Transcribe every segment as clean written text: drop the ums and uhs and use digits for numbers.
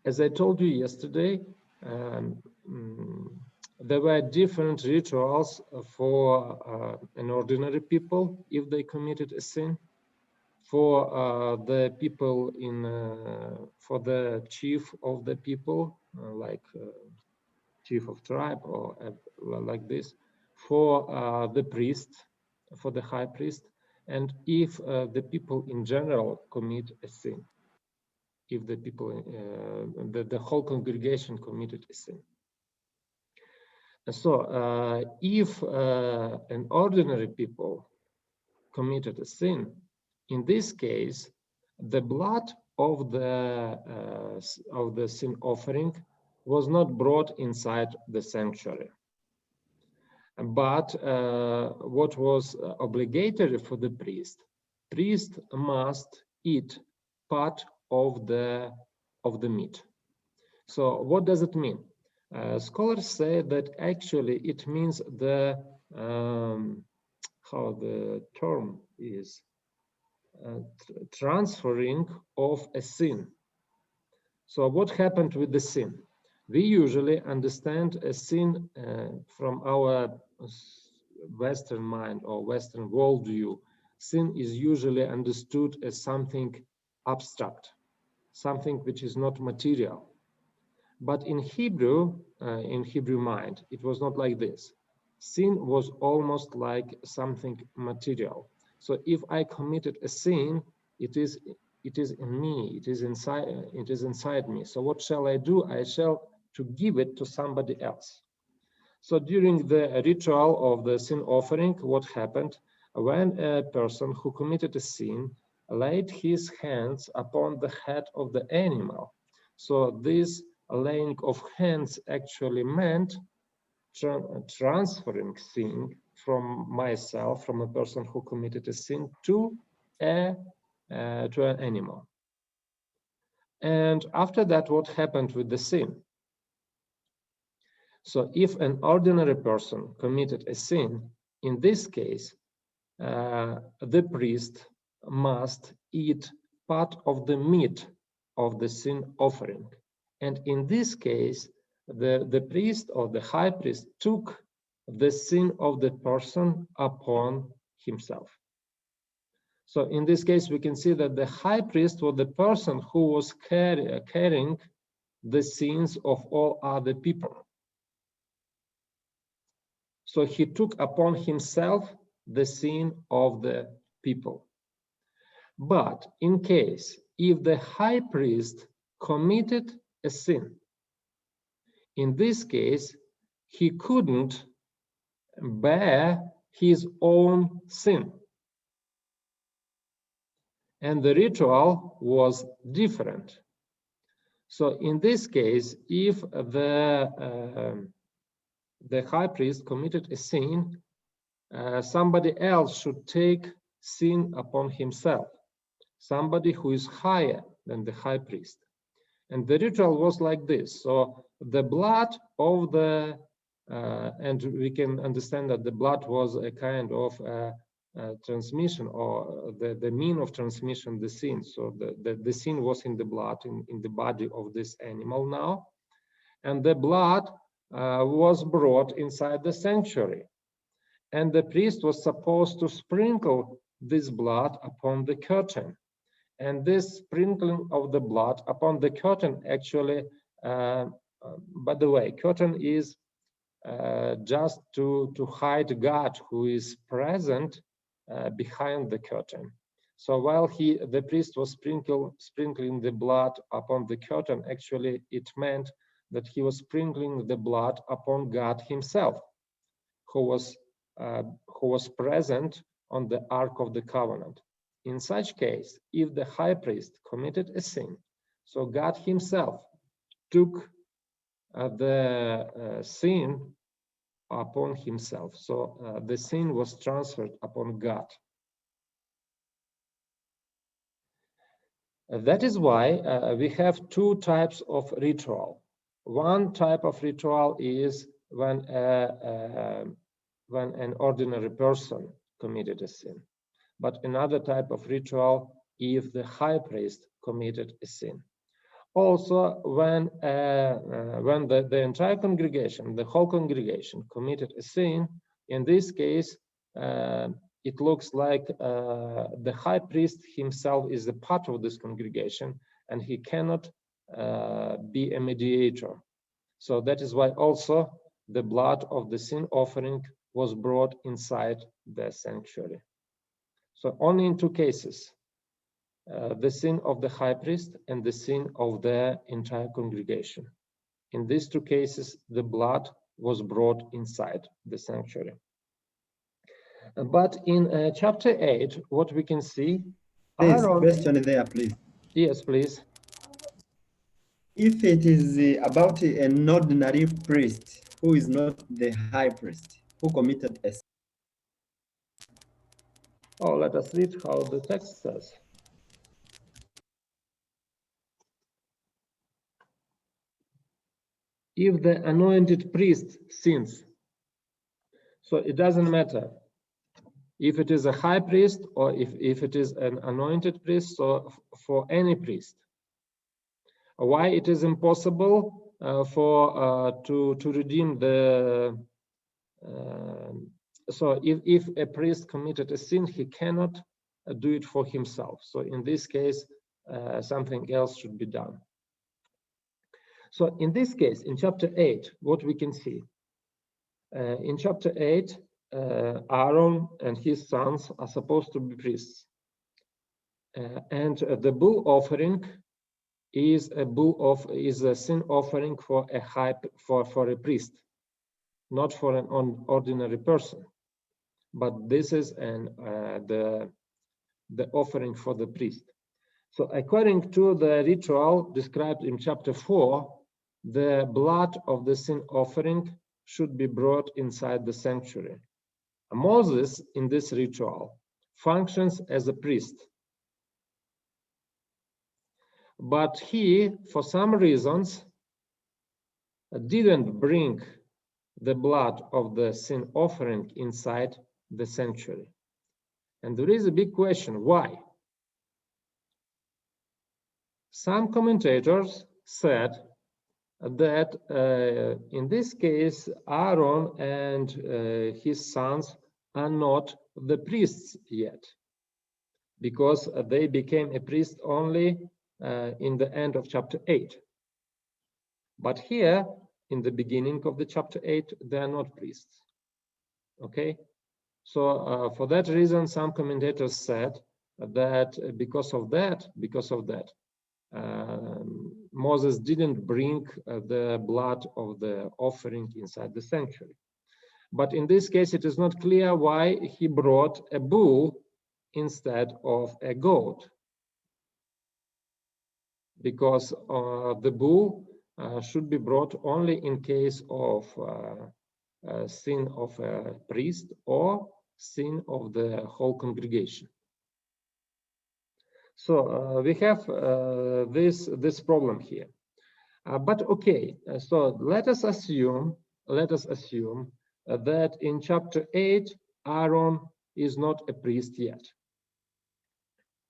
As I told you yesterday, there were different rituals for an ordinary people if they committed a sin, for the people for the chief of the people, like chief of tribe or like this, for the priest, for the high priest, and if the people in general commit a sin, if the people, the whole congregation committed a sin. So if an ordinary people committed a sin, in this case, the blood of the sin offering was not brought inside the sanctuary. But what was obligatory for the priest must eat part of the meat. So what does it mean? Scholars say that actually it means the how the term is transferring of a sin. So what happened with the sin? We usually understand a sin from our Western mind or Western worldview. Sin is usually understood as something abstract, something which is not material. But in Hebrew mind, it was not like this. Sin was almost like something material. So if I committed a sin, it is in me, it is inside me. So what shall I do? I shall to give it to somebody else. So during the ritual of the sin offering, what happened? When a person who committed a sin laid his hands upon the head of the animal, so this laying of hands actually meant transferring sin from myself, from a person who committed a sin, to an animal. And after that, what happened with the sin? So if an ordinary person committed a sin, in this case, the priest must eat part of the meat of the sin offering. And in this case, the priest or the high priest took the sin of the person upon himself. So in this case, we can see that the high priest was the person who was carrying the sins of all other people. So he took upon himself the sin of the people. But in case if the high priest committed a sin, in this case, he couldn't bear his own sin. And the ritual was different. So in this case, if the high priest committed a sin, somebody else should take sin upon himself, somebody who is higher than the high priest. And the ritual was like this. So the blood of the, and we can understand that the blood was a kind of transmission, or the mean of transmission, the sin. So the sin was in the blood, in the body of this animal now. And the blood was brought inside the sanctuary. And the priest was supposed to sprinkle this blood upon the curtain. And this sprinkling of the blood upon the curtain actually, by the way, curtain is just to hide God who is present behind the curtain. So while the priest was sprinkling the blood upon the curtain, actually it meant that he was sprinkling the blood upon God himself, who was present on the Ark of the Covenant. In such case, if the high priest committed a sin, so God himself took the sin upon himself. So the sin was transferred upon God. That is why we have two types of ritual. One type of ritual is when an ordinary person committed a sin. But another type of ritual if the high priest committed a sin. Also, when the entire congregation, the whole congregation, committed a sin, in this case, it looks like the high priest himself is a part of this congregation, and he cannot be a mediator. So that is why also the blood of the sin offering was brought inside the sanctuary. So only in two cases, the sin of the high priest and the sin of the entire congregation. In these two cases, the blood was brought inside the sanctuary. But in chapter 8, what we can see, There's Aaron, a question there, please. Yes, please. If it is about an ordinary priest who is not the high priest, who committed a sin. Oh, let us read how the text says. If the anointed priest sins, so it doesn't matter if it is a high priest or if it is an anointed priest, so for any priest. Why it is impossible to redeem the so if a priest committed a sin, he cannot do it for himself. So in this case, something else should be done. So in this case, in chapter 8, what we can see, in chapter 8, Aaron and his sons are supposed to be priests. And the bull offering is a sin offering for a priest, not for an ordinary person. But this is the offering for the priest. So according to the ritual described in chapter 4, the blood of the sin offering should be brought inside the sanctuary. Moses, in this ritual, functions as a priest. But he, for some reasons, didn't bring the blood of the sin offering inside the sanctuary. And there is a big question, why? Some commentators said that in this case, Aaron and his sons are not the priests yet, because they became a priest only in the end of chapter 8. But here, in the beginning of the chapter 8, they are not priests. Okay? So for that reason, some commentators said that because of that, Moses didn't bring the blood of the offering inside the sanctuary. But in this case, it is not clear why he brought a bull instead of a goat. Because the bull should be brought only in case of sin of a priest or sin of the whole congregation. So we have this problem here. But okay, so let us assume that in chapter 8, Aaron is not a priest yet.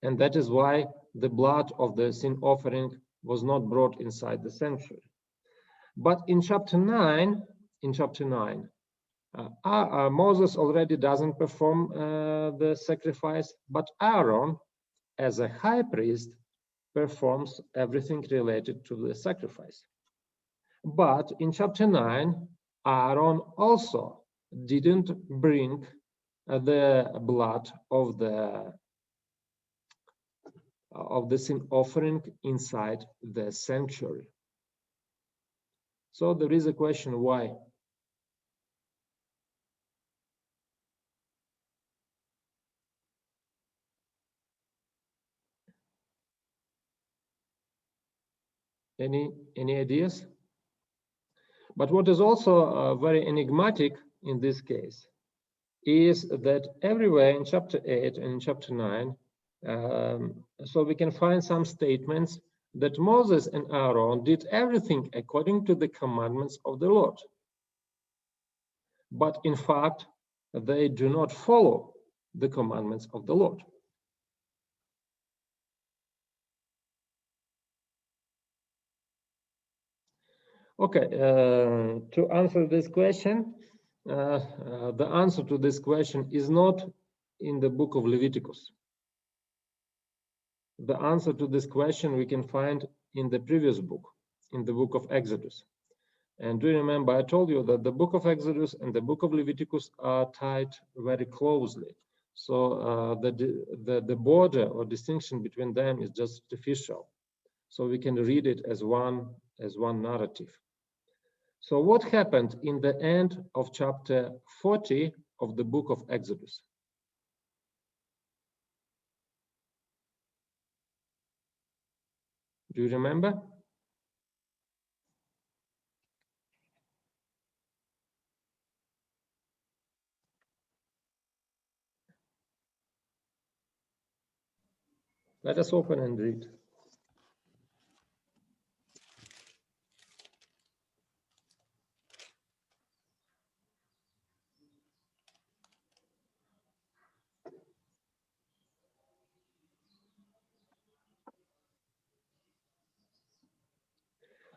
And that is why the blood of the sin offering was not brought inside the sanctuary. But in chapter 9, Moses already doesn't perform the sacrifice, but Aaron, as a high priest, performs everything related to the sacrifice. But in chapter 9, Aaron also didn't bring the blood of the sin offering inside the sanctuary. So there is a question, why? Any ideas? But what is also very enigmatic in this case is that everywhere in chapter 8 and in chapter 9, so we can find some statements that Moses and Aaron did everything according to the commandments of the Lord. But in fact, they do not follow the commandments of the Lord. Okay, to answer this question, the answer to this question is not in the book of Leviticus. The answer to this question we can find in the previous book, in the book of Exodus. And do you remember I told you that the book of Exodus and the book of Leviticus are tied very closely. So the border or distinction between them is just artificial. So we can read it as one narrative. So what happened in the end of chapter 40 of the book of Exodus? Do you remember? Let us open and read.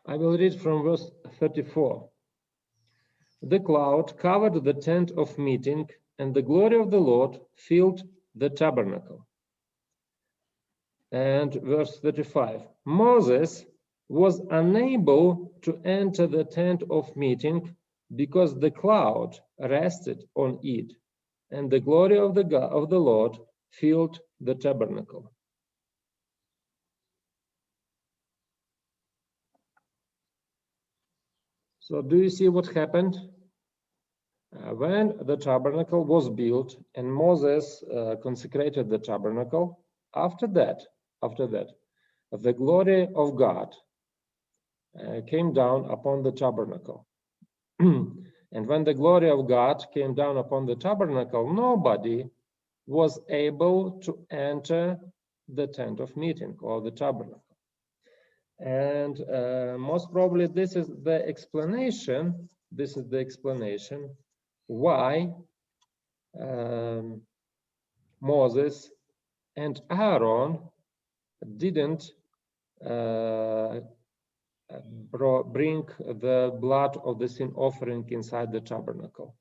I will read from verse 34. The cloud covered the tent of meeting, and the glory of the Lord filled the tabernacle. And verse 35, Moses was unable to enter the tent of meeting because the cloud rested on it, and the glory of the Lord filled the tabernacle. So do you see what happened? When the tabernacle was built and Moses consecrated the tabernacle, after that, the glory of God came down upon the tabernacle. And when the glory of God came down upon the tabernacle, nobody was able to enter the tent of meeting or the tabernacle. And most probably this is the explanation. Why Moses and Aaron didn't bring the blood of the sin offering inside the tabernacle,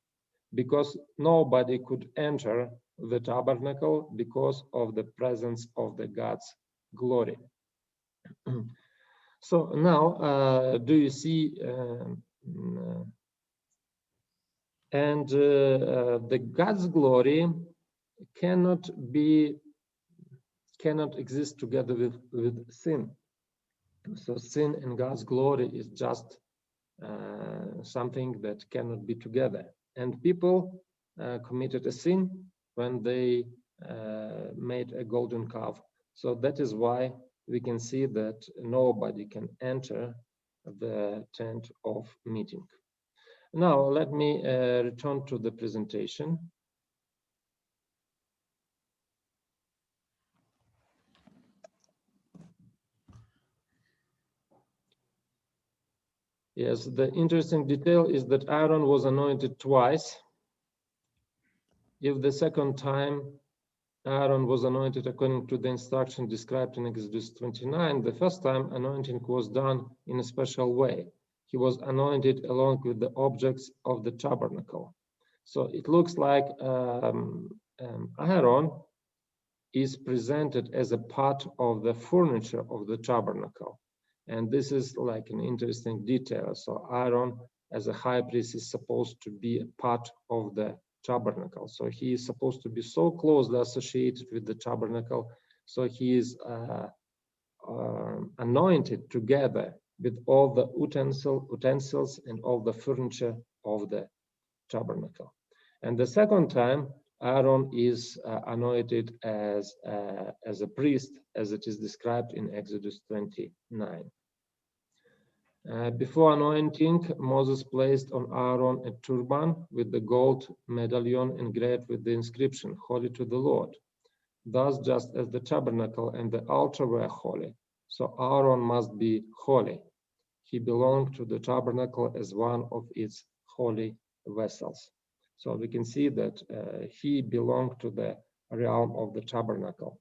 because nobody could enter the tabernacle because of the presence of the God's glory. So now, do you see? The God's glory cannot exist together with sin. So sin and God's glory is just something that cannot be together. And people committed a sin when they made a golden calf. So that is why we can see that nobody can enter the tent of meeting. Now let me return to the presentation. Yes, the interesting detail is that Aaron was anointed twice. If the second time Aaron was anointed according to the instruction described in Exodus 29, the first time anointing was done in a special way. He was anointed along with the objects of the tabernacle. So it looks like Aaron is presented as a part of the furniture of the tabernacle. And this is like an interesting detail. So Aaron, as a high priest, is supposed to be a part of the tabernacle. So he is supposed to be so closely associated with the tabernacle. So he is anointed together with all the utensils and all the furniture of the tabernacle. And the second time, Aaron is anointed as a priest, as it is described in Exodus 29. Before anointing, Moses placed on Aaron a turban with the gold medallion engraved with the inscription, Holy to the Lord. Thus, just as the tabernacle and the altar were holy, so Aaron must be holy. He belonged to the tabernacle as one of its holy vessels. So we can see that he belonged to the realm of the tabernacle.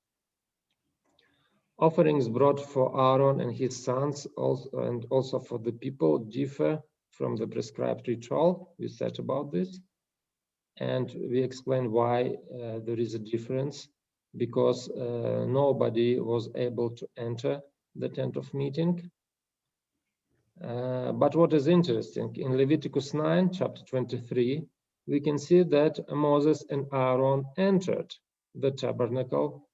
Offerings brought for Aaron and his sons and also for the people differ from the prescribed ritual. We said about this. And we explained why there is a difference, because nobody was able to enter the tent of meeting. But what is interesting, in Leviticus 9, chapter 23, we can see that Moses and Aaron entered the tabernacle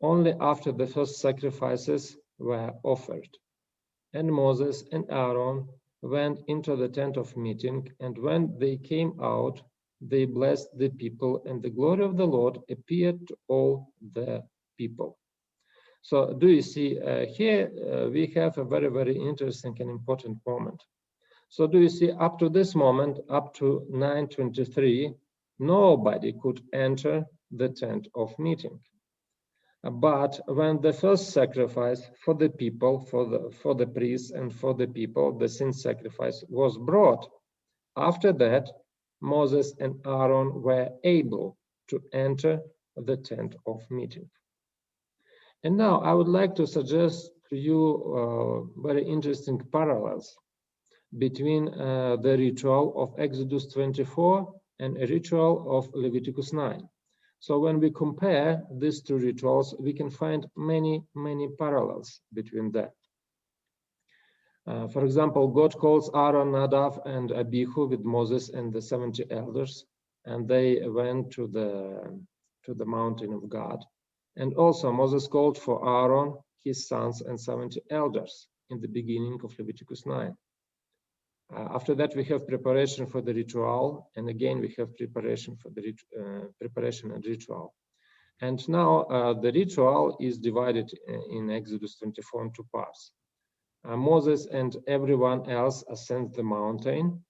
only after the first sacrifices were offered. And Moses and Aaron went into the tent of meeting, and when they came out, they blessed the people, and the glory of the Lord appeared to all the people. So do you see here we have a very, very interesting and important moment. So do you see up to this moment, up to 9:23, nobody could enter the tent of meeting. But when the first sacrifice for the people, for the priests and for the people, the sin sacrifice was brought, after that, Moses and Aaron were able to enter the tent of meeting. And now I would like to suggest to you very interesting parallels between the ritual of Exodus 24 and a ritual of Leviticus 9. So when we compare these two rituals, we can find many, many parallels between them. For example, God calls Aaron, Nadav, and Abihu with Moses and the 70 elders, and they went to the mountain of God. And also Moses called for Aaron, his sons, and 70 elders in the beginning of Leviticus 9. After that, we have preparation for the ritual, and again we have preparation for the preparation and ritual. And now the ritual is divided in Exodus 24 into parts. Moses and everyone else ascend the mountain,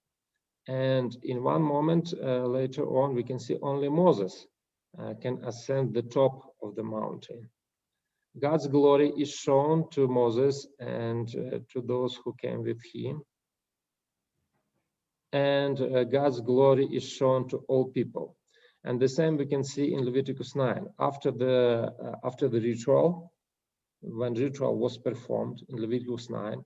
and in one moment later on we can see only Moses can ascend the top of the mountain. God's glory is shown to Moses and to those who came with him, and God's glory is shown to all people. And the same we can see in Leviticus 9. After the ritual, when ritual was performed in Leviticus 9,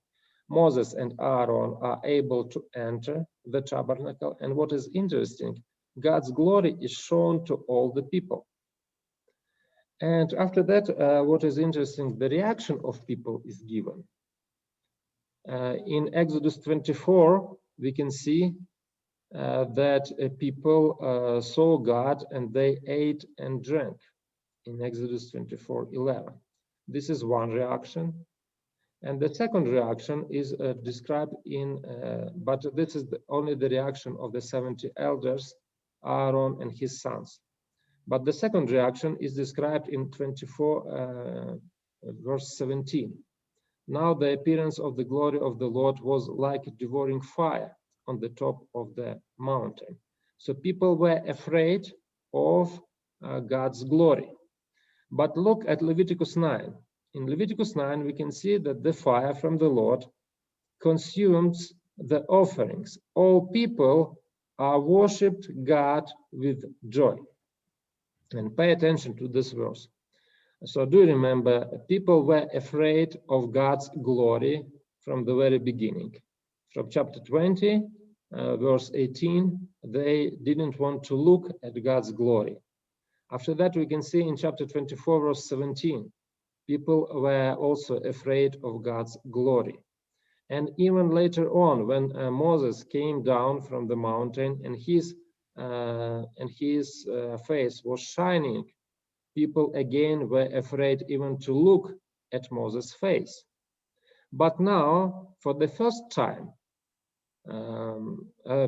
Moses and Aaron are able to enter the tabernacle. And what is interesting, God's glory is shown to all the people. And after that, what is interesting, the reaction of people is given. In Exodus 24, we can see that people saw God and they ate and drank in Exodus 24:11. This is one reaction. And the second reaction is described in, but this is only the reaction of the 70 elders, Aaron and his sons. But the second reaction is described in 24 verse 17. Now the appearance of the glory of the Lord was like a devouring fire on the top of the mountain. So people were afraid of God's glory. But look at Leviticus 9. In Leviticus 9, we can see that the fire from the Lord consumes the offerings. All people are worshipped God with joy. And pay attention to this verse. So do remember, people were afraid of God's glory from the very beginning. From chapter 20, verse 18, they didn't want to look at God's glory. After that, we can see in chapter 24, verse 17, people were also afraid of God's glory. And even later on, when Moses came down from the mountain and his face was shining, people again were afraid even to look at Moses' face. But now, for the first time,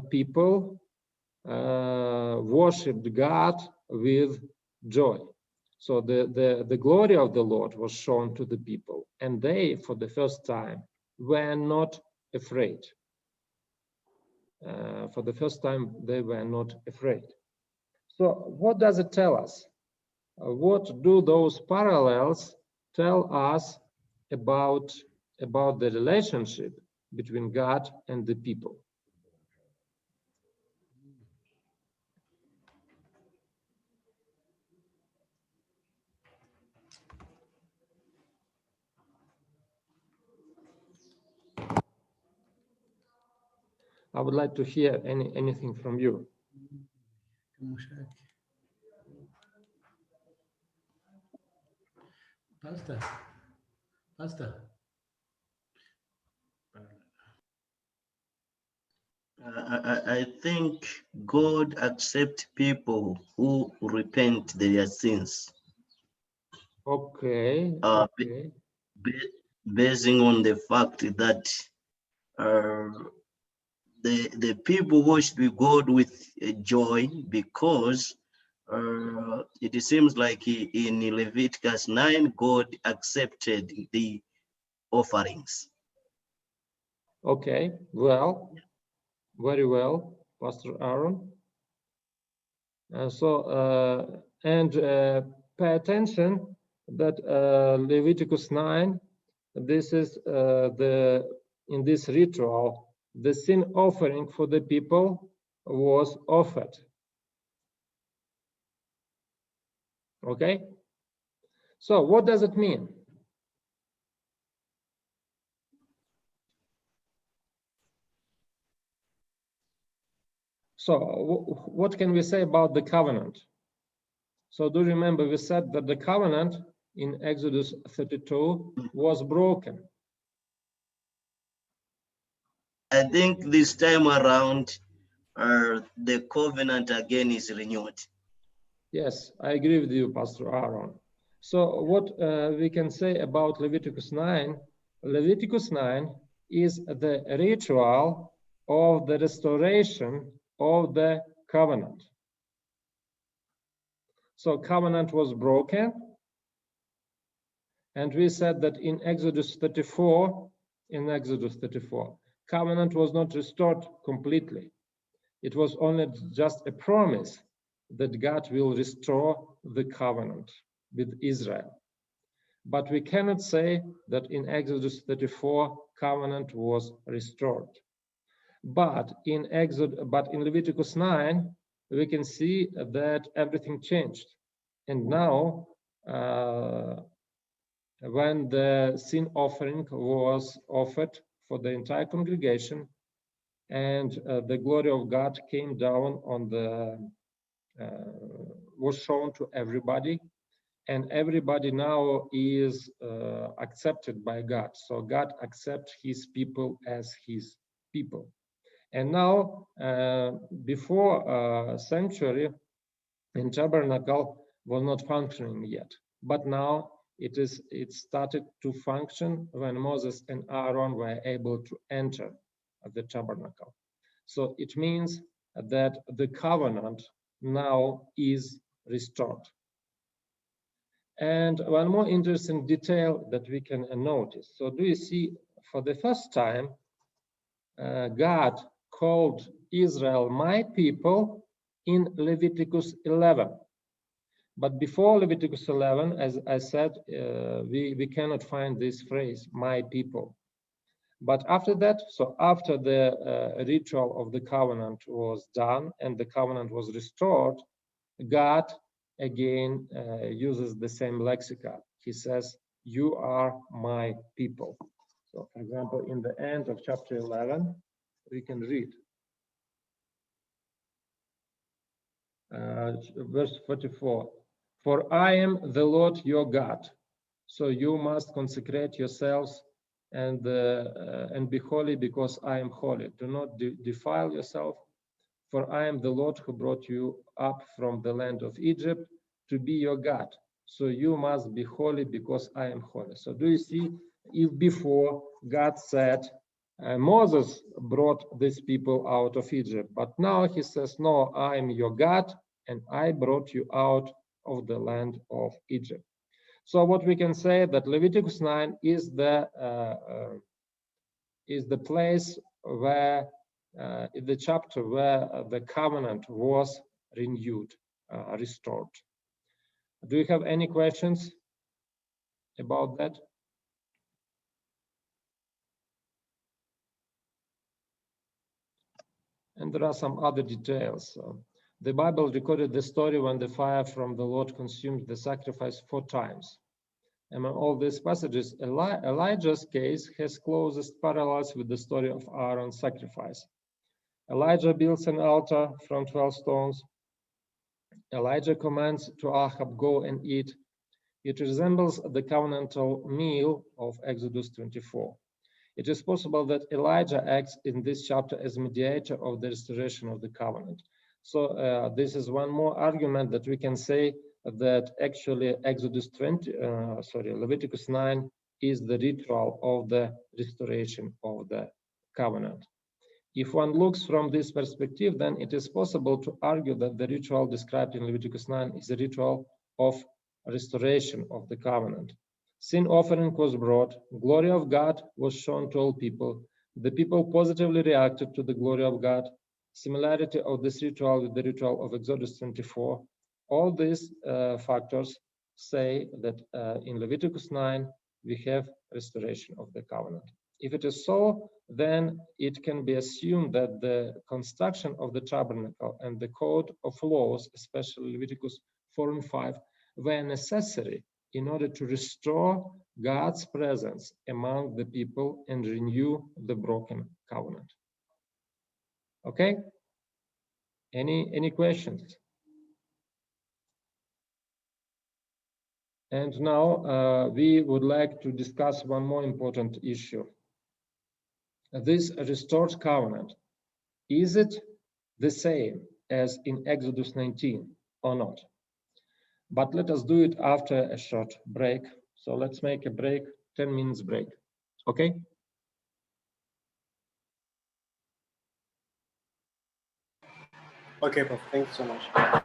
people worshipped God with joy. So the glory of the Lord was shown to the people, and they, for the first time, were not afraid. For the first time, they were not afraid. So what does it tell us? What do those parallels tell us about the relationship between God and the people? I would like to hear anything from you. Pastor. I think God accepts people who repent their sins. Okay. Uh, Okay. Basing on the fact that the people worship God with joy, because it seems like in Leviticus 9, God accepted the offerings. Okay. Well, very well, Pastor Aaron. Pay attention that Leviticus 9, this is in this ritual, the sin offering for the people was offered. Okay, so what does it mean? So what can we say about the covenant? So do you remember we said that the covenant in Exodus 32 was broken. I think this time around, the covenant again is renewed. Yes, I agree with you, Pastor Aaron. So what we can say about Leviticus 9, Leviticus 9 is the ritual of the restoration of the covenant. So covenant was broken, and we said that in Exodus 34, covenant was not restored completely. It was only just a promise that God will restore the covenant with Israel. But we cannot say that in Exodus 34, covenant was restored. But in Leviticus 9, we can see that everything changed. And now, when the sin offering was offered for the entire congregation, and the glory of God came down on was shown to everybody, and everybody now is accepted by God. So God accepts his people as his people. And now, before sanctuary and tabernacle was not functioning yet, but now it started to function when Moses and Aaron were able to enter the tabernacle. So it means that the covenant now is restored. And one more interesting detail that we can notice. So do you see, for the first time, God called Israel my people in Leviticus 11. But before Leviticus 11, as I said, we cannot find this phrase, my people. But after that, so after the ritual of the covenant was done and the covenant was restored, God again uses the same lexicon. He says, you are my people. So for example, in the end of chapter 11, we can read verse 44. For I am the Lord your God, so you must consecrate yourselves and be holy, because I am holy. Do not defile yourself, for I am the Lord who brought you up from the land of Egypt to be your God. So you must be holy, because I am holy. So do you see, if before God said, Moses brought these people out of Egypt, but now he says, no, I am your God, and I brought you out of the land of Egypt. So what we can say that Leviticus 9 is the place where in the chapter where the covenant was renewed, restored. Do you have any questions about that? And there are some other details. The Bible recorded the story when the fire from the Lord consumed the sacrifice 4 times. Among all these passages, Elijah's case has closest parallels with the story of Aaron's sacrifice. Elijah builds an altar from 12 stones. Elijah commands to Ahab, go and eat. It resembles the covenantal meal of Exodus 24. It is possible that Elijah acts in this chapter as mediator of the restoration of the covenant. So this is one more argument that we can say that actually Leviticus 9 is the ritual of the restoration of the covenant. If one looks from this perspective, then it is possible to argue that the ritual described in Leviticus 9 is a ritual of restoration of the covenant. Sin offering was brought, glory of God was shown to all people. The people positively reacted to the glory of God. Similarity of this ritual with the ritual of Exodus 24. All these factors say that in Leviticus 9, we have restoration of the covenant. If it is so, then it can be assumed that the construction of the tabernacle and the code of laws, especially Leviticus 4 and 5, were necessary in order to restore God's presence among the people and renew the broken covenant. Okay? Any questions? And now we would like to discuss one more important issue. This restored covenant, is it the same as in Exodus 19 or not? But let us do it after a short break. So let's make a break, 10 minutes break. Okay? Okay, Prof. Thank you so much.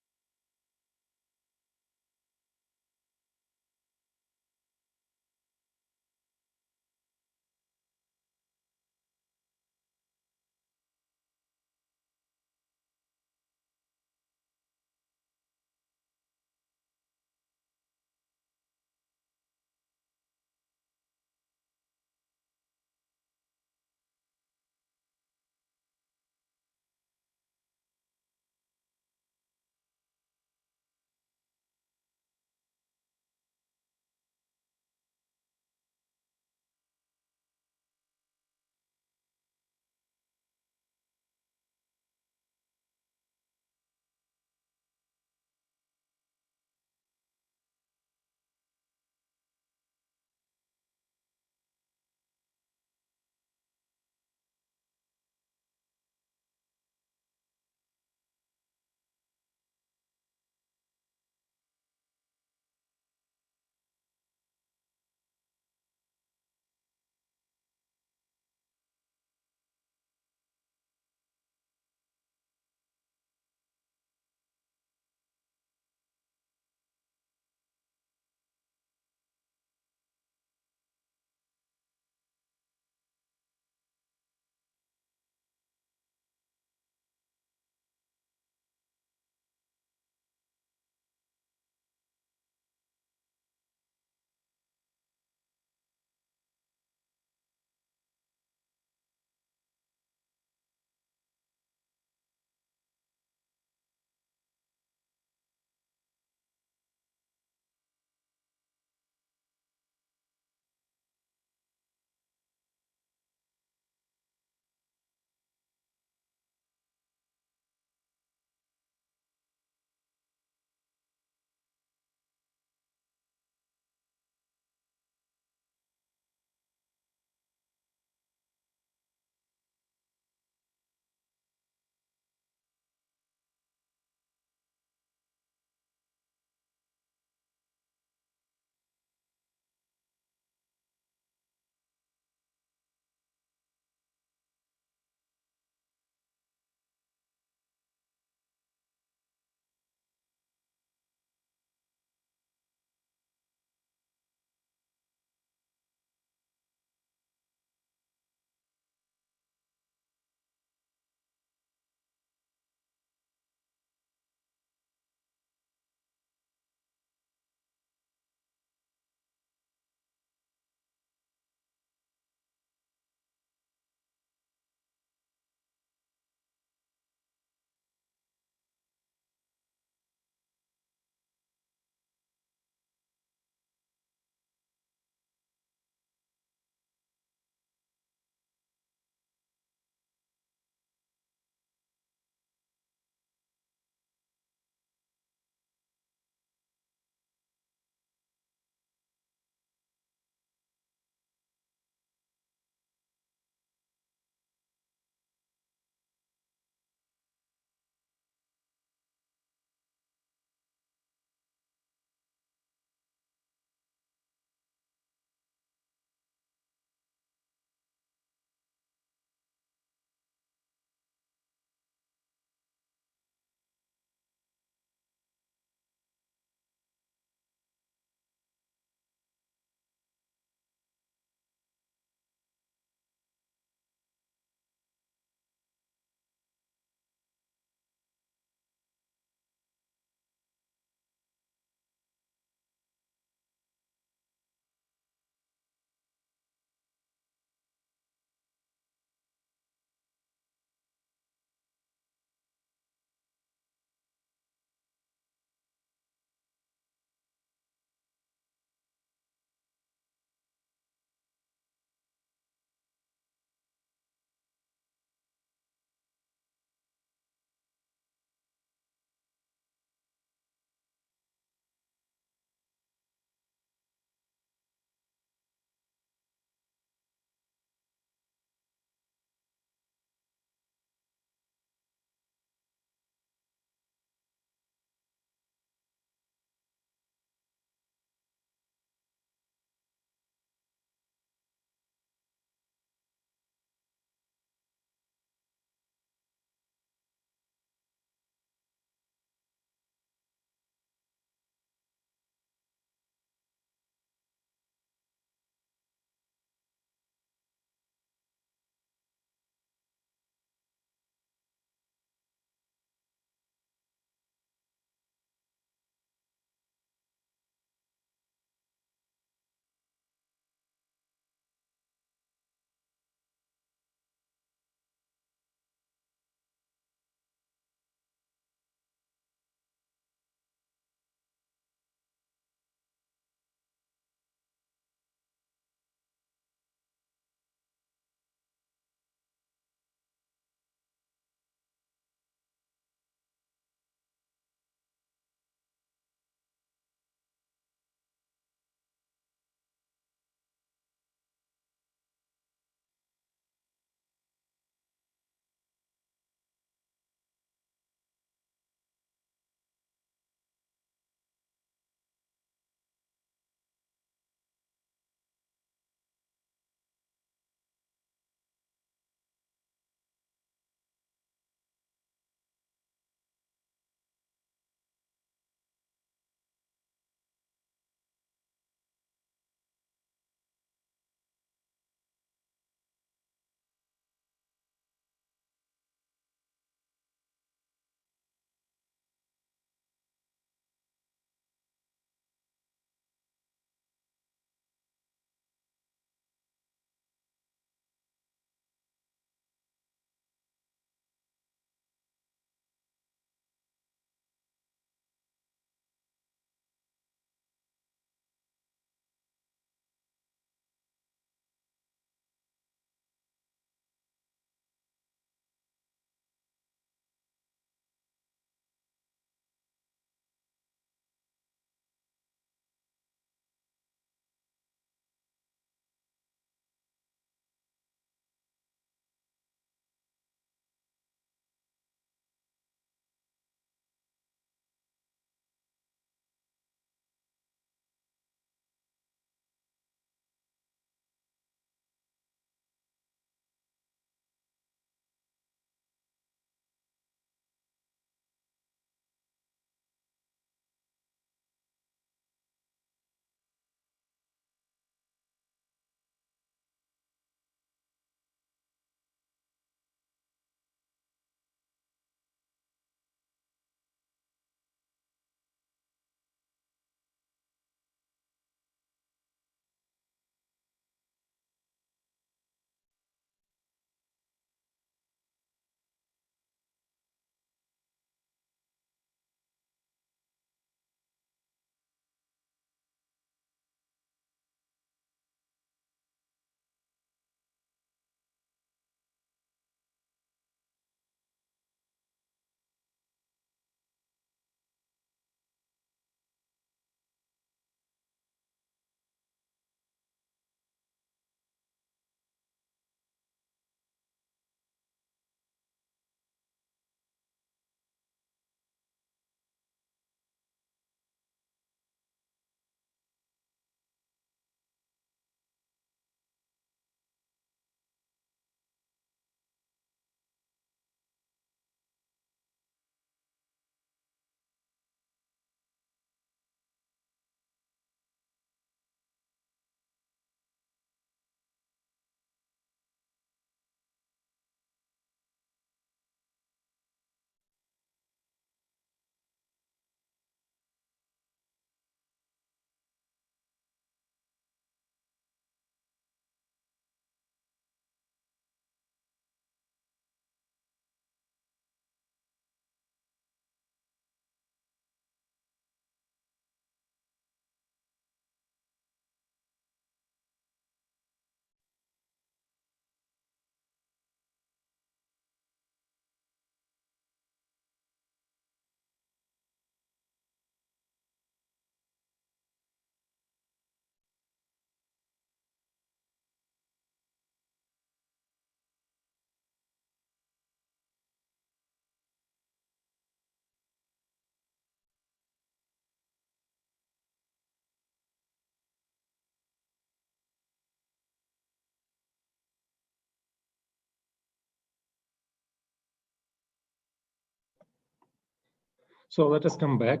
So let us come back.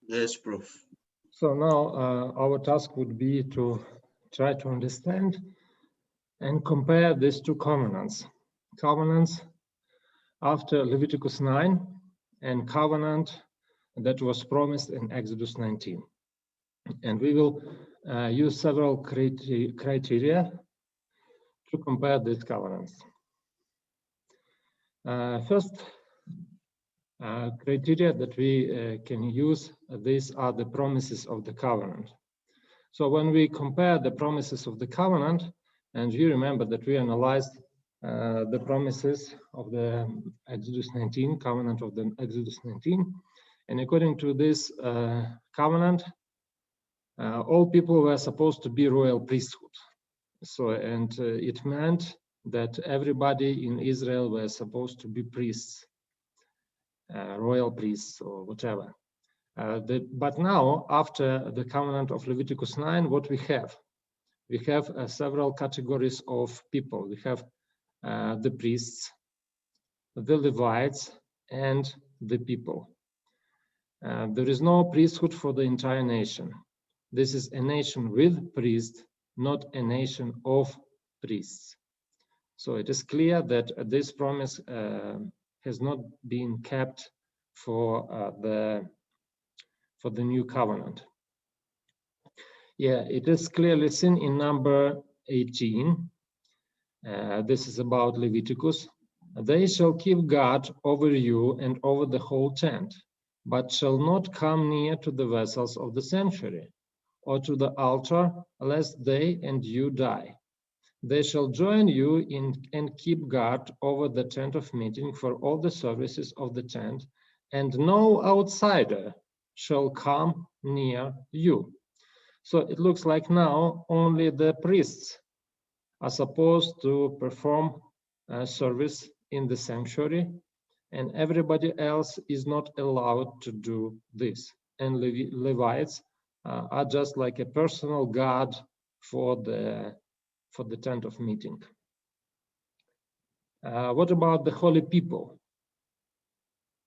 Yes, Prof. So now our task would be to try to understand and compare these two covenants. Covenants after Leviticus 9 and covenant that was promised in Exodus 19. And we will use several criteria to compare these covenants. First criteria that we can use, these are the promises of the covenant. So when we compare the promises of the covenant, and you remember that we analyzed the promises of the Exodus 19, covenant of the Exodus 19, and according to this covenant, all people were supposed to be royal priesthood. So, and it meant that everybody in Israel were supposed to be priests, royal priests or whatever. But now, after the covenant of Leviticus 9, what we have? We have several categories of people. We have the priests, the Levites, and the people. There is no priesthood for the entire nation. This is a nation with priests, not a nation of priests. So it is clear that this promise has not been kept for the new covenant. Yeah, it is clearly seen in number 18. This is about Leviticus. They shall keep guard over you and over the whole tent, but shall not come near to the vessels of the sanctuary or to the altar, lest they and you die. They shall join you in and keep guard over the tent of meeting for all the services of the tent, and no outsider shall come near you. So it looks like now only the priests are supposed to perform service in the sanctuary, and everybody else is not allowed to do this. And Levites are just like a personal guard for the tent of meeting. What about the holy people?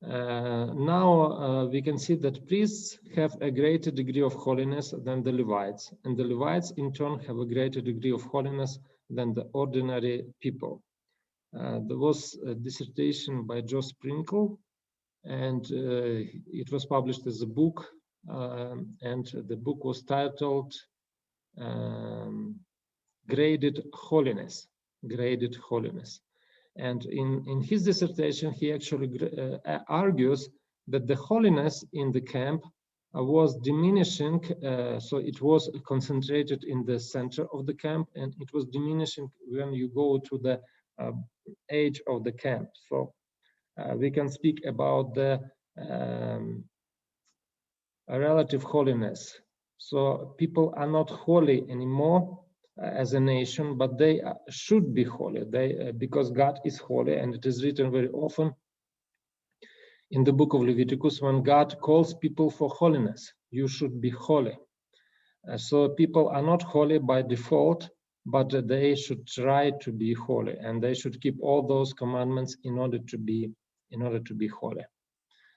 Now we can see that priests have a greater degree of holiness than the Levites, and the Levites in turn have a greater degree of holiness than the ordinary people. There was a dissertation by Joe Sprinkle, and it was published as a book, and the book was titled Graded Holiness. Graded Holiness. And in his dissertation, he actually argues that the holiness in the camp was diminishing. So it was concentrated in the center of the camp, and it was diminishing when you go to the edge of the camp. So we can speak about the relative holiness. So people are not holy anymore as a nation, but they should be holy. Because God is holy, and it is written very often in the book of Leviticus, when God calls people for holiness, you should be holy. So people are not holy by default, but they should try to be holy, and they should keep all those commandments in order to be holy.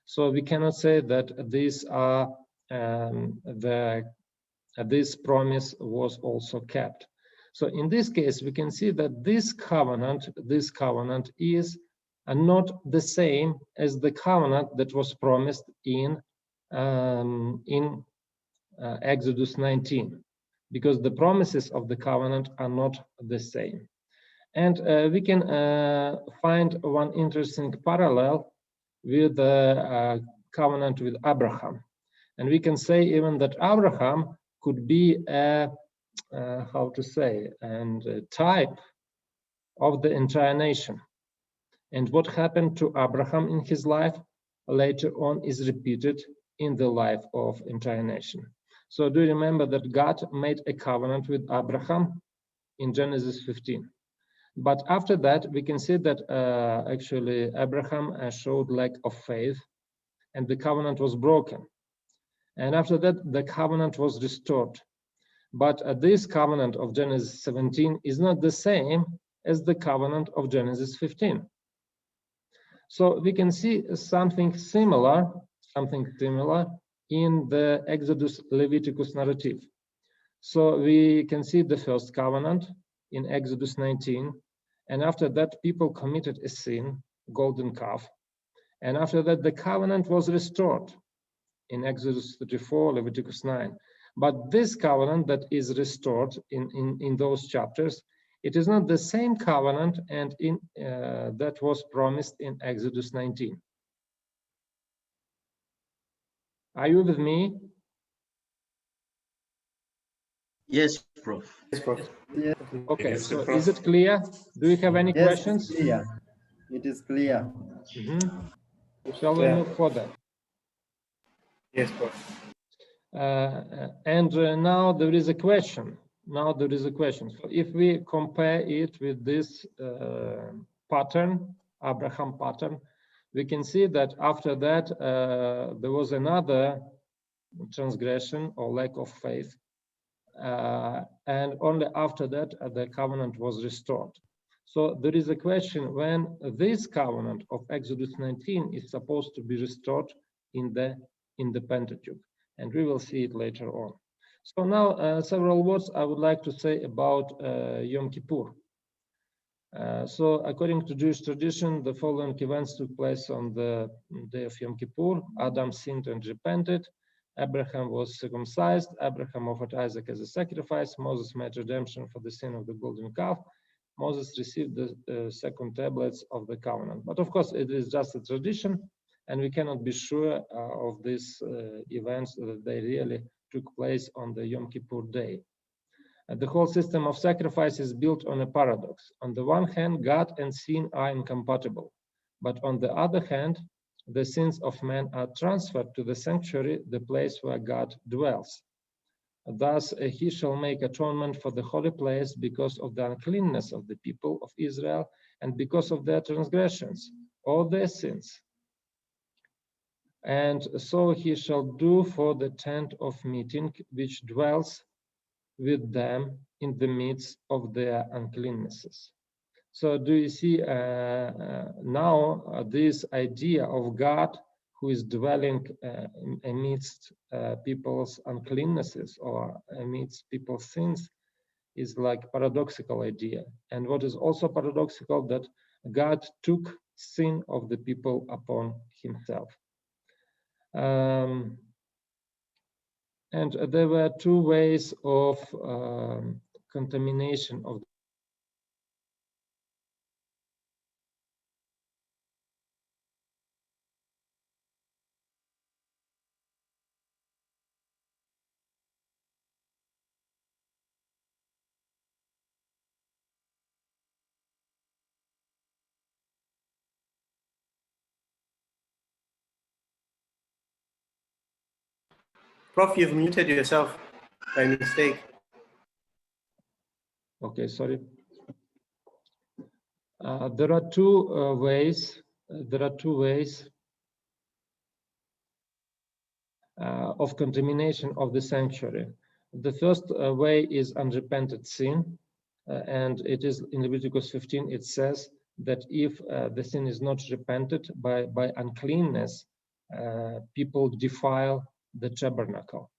So we cannot say that these are this promise was also kept. So in this case, we can see that this covenant is not the same as the covenant that was promised in Exodus 19, because the promises of the covenant are not the same. And we can find one interesting parallel with the covenant with Abraham. And we can say even that Abraham could be a, how to say, and a type of the entire nation. And what happened to Abraham in his life later on is repeated in the life of entire nation. So do you remember that God made a covenant with Abraham in Genesis 15? But after that, we can see that actually Abraham showed lack of faith, and the covenant was broken. And after that, the covenant was restored. But this covenant of Genesis 17 is not the same as the covenant of Genesis 15. So we can see something similar in the Exodus Leviticus narrative. So we can see the first covenant in Exodus 19, and after that people committed a sin, golden calf, and after that the covenant was restored in Exodus 34, Leviticus 9. But this covenant that is restored in those chapters, it is not the same covenant and that was promised in Exodus 19. Are you with me? Yes, Prof. Yes, Prof. Yes, Okay, Yes, so Prof. is it clear? Do you have any yes, questions? it's clear. It is clear. Shall we move further? Yes, Prof. Now there is a question. So if we compare it with this pattern, Abraham pattern, we can see that after that there was another transgression or lack of faith, and only after that the covenant was restored. So there is a question when this covenant of Exodus 19 is supposed to be restored in the Pentateuch, and we will see it later on. So now several words I would like to say about Yom Kippur. So according to Jewish tradition, the following events took place on the day of Yom Kippur. Adam sinned and repented. Abraham was circumcised. Abraham offered Isaac as a sacrifice. Moses made redemption for the sin of the golden calf. Moses received the second tablets of the covenant. But of course, it is just a tradition, and we cannot be sure of these events that they really took place on the Yom Kippur day. The whole system of sacrifice is built on a paradox. On the one hand, God and sin are incompatible. But on the other hand, the sins of man are transferred to the sanctuary, the place where God dwells. Thus, he shall make atonement for the holy place because of the uncleanness of the people of Israel and because of their transgressions, all their sins. And so he shall do for the tent of meeting, which dwells with them in the midst of their uncleannesses. So do you see now this idea of God who is dwelling amidst people's uncleannesses or amidst people's sins is like paradoxical idea. And what is also paradoxical that God took sin of the people upon himself. And there were two ways of contamination of Prof, you've muted yourself by mistake. Okay, sorry. There are two ways. Of contamination of the sanctuary. The first way is unrepented sin, and it is in Leviticus 15. It says that if the sin is not repented by uncleanness, people defile the tabernacle.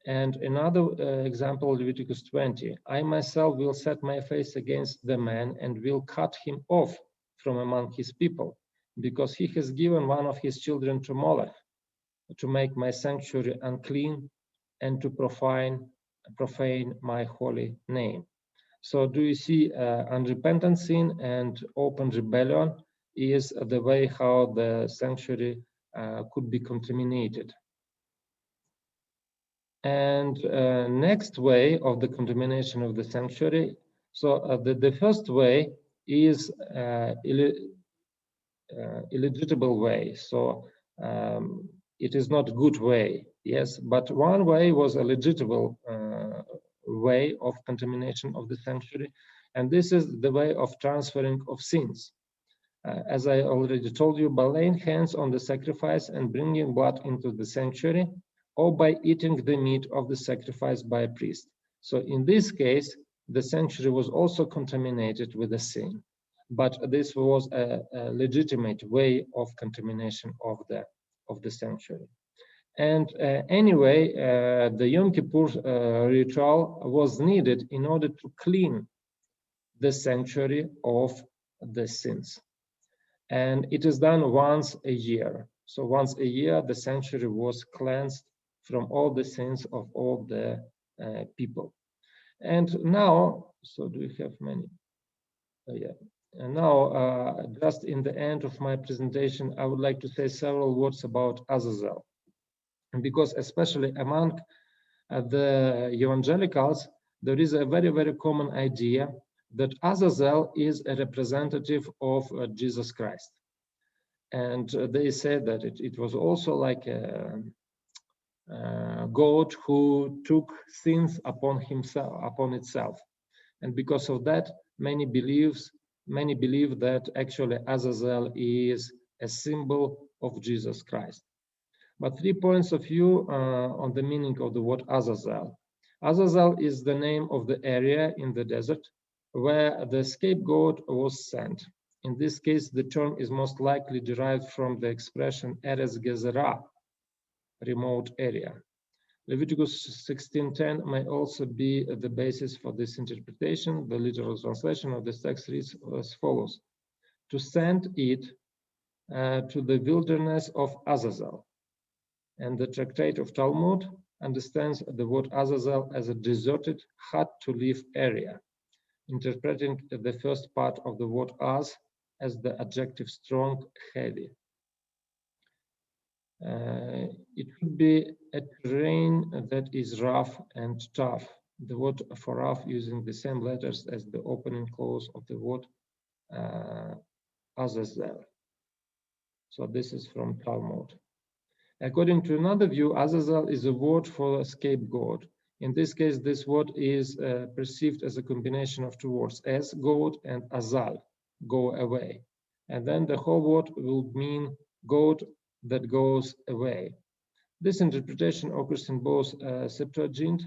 And another example, Leviticus 20, I myself will set my face against the man and will cut him off from among his people, because he has given one of his children to Molech, to make my sanctuary unclean and to profane my holy name. So do you see unrepentant sin and open rebellion is the way how the sanctuary could be contaminated. And next way of the contamination of the sanctuary, so the first way is illegitimate way. So it is not good way, yes, but one way was a legitimate way of contamination of the sanctuary, and this is the way of transferring of sins. As I already told you, by laying hands on the sacrifice and bringing blood into the sanctuary, or by eating the meat of the sacrifice by a priest. So in this case, the sanctuary was also contaminated with a sin. but this was a legitimate way of contamination of the sanctuary. And anyway, the Yom Kippur ritual was needed in order to clean the sanctuary of the sins. And it is done once a year. So once a year, the sanctuary was cleansed from all the sins of all the people. And now, so do we have many? Yeah. And now, just in the end of my presentation, I would like to say several words about Azazel. And because especially among the evangelicals, there is a very, very common idea that Azazel is a representative of Jesus Christ. And they said that it was also like a God who took sins upon himself, upon itself. And because of that, many believe that actually Azazel is a symbol of Jesus Christ. But 3 points of view on the meaning of the word Azazel. Azazel is the name of the area in the desert where the scapegoat was sent. In this case, the term is most likely derived from the expression Eretz Gezerah, remote area. Leviticus 16:10 may also be the basis for this interpretation. The literal translation of this text reads as follows: to send it to the wilderness of Azazel. And the Tractate of Talmud understands the word Azazel as a deserted, hard-to-live area, interpreting the first part of the word Az as the adjective strong, heavy. It could be a terrain that is rough and tough. The word for rough using the same letters as the opening clause of the word Azazel. So this is from Talmud. According to another view, Azazel is a word for a scapegoat. In this case, this word is perceived as a combination of two words, as goat and azal, go away. And then the whole word will mean goat that goes away. This interpretation occurs in both Septuagint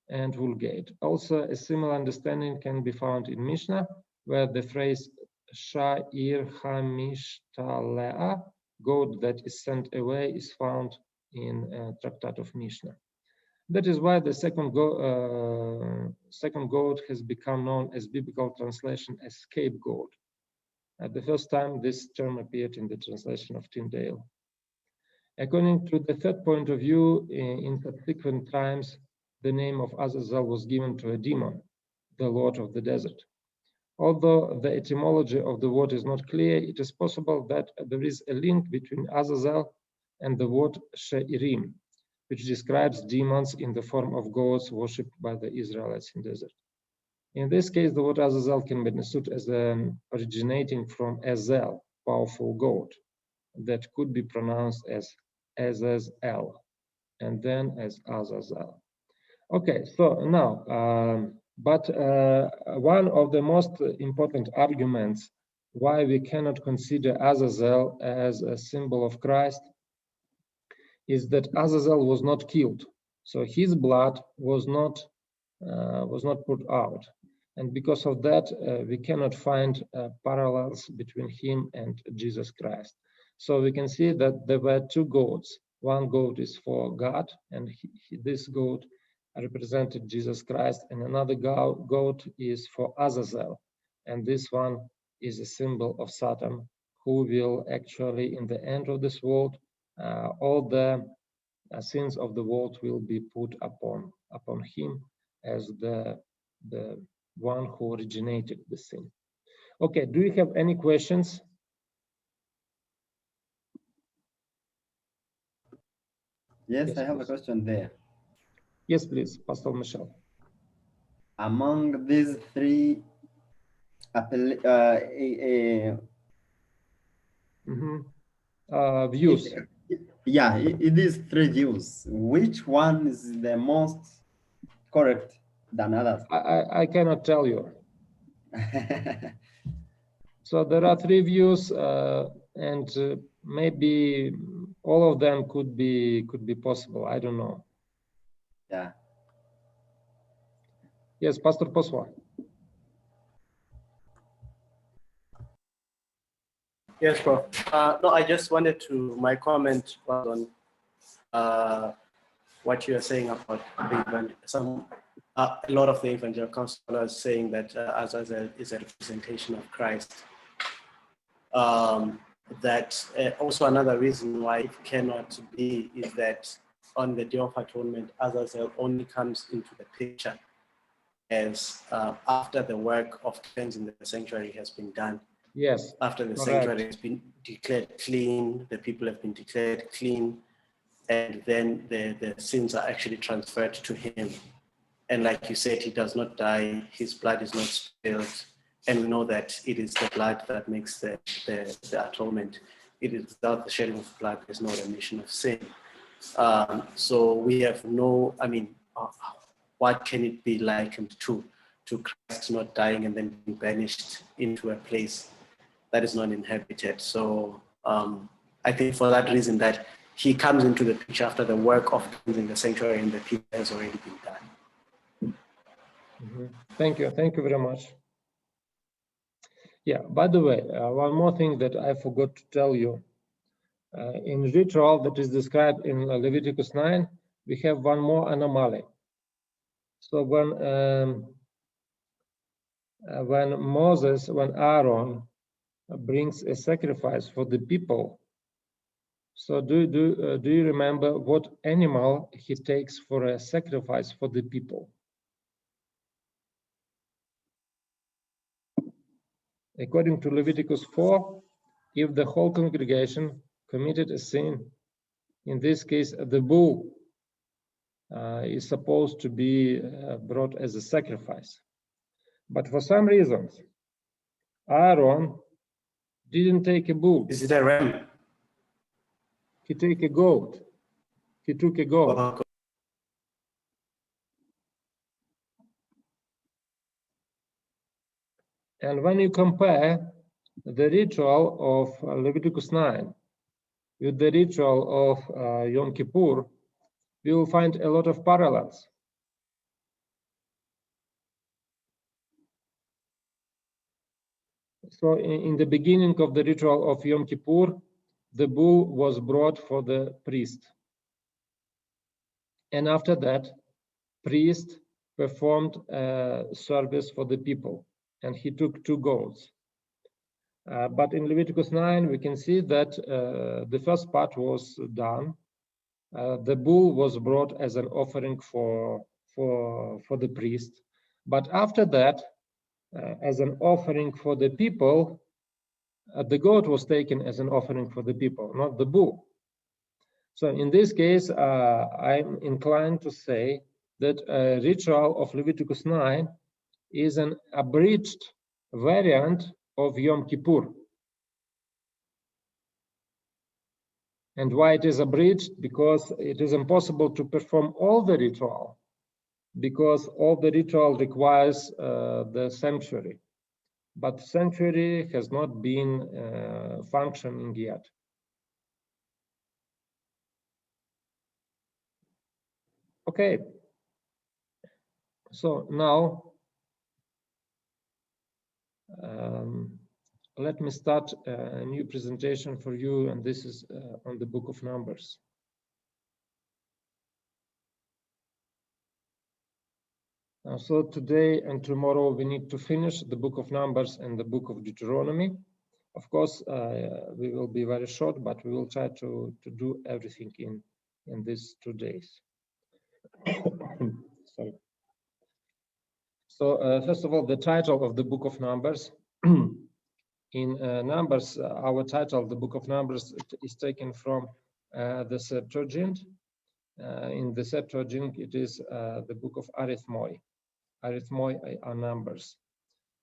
and Vulgate. Also, a similar understanding can be found in Mishnah, where the phrase Sha'ir HaMishtalea, goat that is sent away, is found in Tractate of Mishnah. That is why the second goat has become known as biblical translation as scapegoat. At the first time, this term appeared in the translation of Tyndale. According to the third point of view, in subsequent times, the name of Azazel was given to a demon, the Lord of the Desert. Although the etymology of the word is not clear, it is possible that there is a link between Azazel and the word She'irim, which describes demons in the form of goats worshipped by the Israelites in the desert. In this case, the word Azazel can be understood as originating from Ezel, powerful goat, that could be pronounced as Azazel, and then as Azazel. Okay, so now, but one of the most important arguments why we cannot consider Azazel as a symbol of Christ is that Azazel was not killed, so his blood was not put out, and because of that, we cannot find parallels between him and Jesus Christ. So we can see that there were two goats. One goat is for God, and this goat represented Jesus Christ, and another goat is for Azazel, and this one is a symbol of Satan, who will actually, in the end of this world, all the sins of the world will be put upon him as the one who originated the sin. Okay, do you have any questions? Yes, Yes, I have please. a question there. Yes, please, Pastor Michel. Among these three Views. Yeah, it is three views. Which one is the most correct than others? I cannot tell you. So there are three views, and maybe all of them could be possible. I don't know. Yeah. Yes, Pastor Poswa. Yes, bro. No, I just wanted to, my comment was on what you are saying about a lot of the evangelical scholars saying that Azazel is a representation of Christ. That also another reason why it cannot be is that on the Day of Atonement, Azazel only comes into the picture as after the work of cleansing the sanctuary has been done. Yes, After the correct. sanctuary has been declared clean, the people have been declared clean, and then the sins are actually transferred to him. And like you said, he does not die, his blood is not spilled, and we know that it is the blood that makes the atonement. It is without the shedding of blood, there's no remission of sin. So we have no, I mean, what can it be likened to Christ not dying and then being banished into a place that is not inhabited? So I think for that reason that he comes into the picture after the work of cleansing the sanctuary and the people has already been done. Mhm. Thank you very much. Yeah, by the way, one more thing that I forgot to tell you. In ritual that is described in Leviticus 9, we have one more anomaly. So when Aaron brings a sacrifice for the people, so do you remember what animal he takes for a sacrifice for the people? According to Leviticus 4, if the whole congregation committed a sin, in this case, the bull is supposed to be brought as a sacrifice. But for some reasons, Aaron didn't take a bull. Is it a ram? He took a goat. He took a goat. Oh, And when you compare the ritual of Leviticus 9 with the ritual of Yom Kippur, you will find a lot of parallels. So in the beginning of the ritual of Yom Kippur, the bull was brought for the priest. And after that, priest performed a service for the people, and he took 2 goats. But in Leviticus 9, we can see that the first part was done. The bull was brought as an offering for the priest. But after that, as an offering for the people, the goat was taken as an offering for the people, not the bull. So in this case, I'm inclined to say that a ritual of Leviticus 9 is an abridged variant of Yom Kippur. And why it is abridged? Because it is impossible to perform all the ritual, because all the ritual requires the sanctuary. But the sanctuary has not been functioning yet. Okay, so now let me start a new presentation for you, and this is on the Book of Numbers. So today and tomorrow we need to finish the Book of Numbers and the Book of Deuteronomy. Of course, we will be very short, but we will try to do everything in these 2 days. Sorry. So first of all, the title of the Book of Numbers. In Numbers, our title, the Book of Numbers, is taken from the Septuagint. In the Septuagint, it is the Book of Arithmoi. Arithmoi are numbers.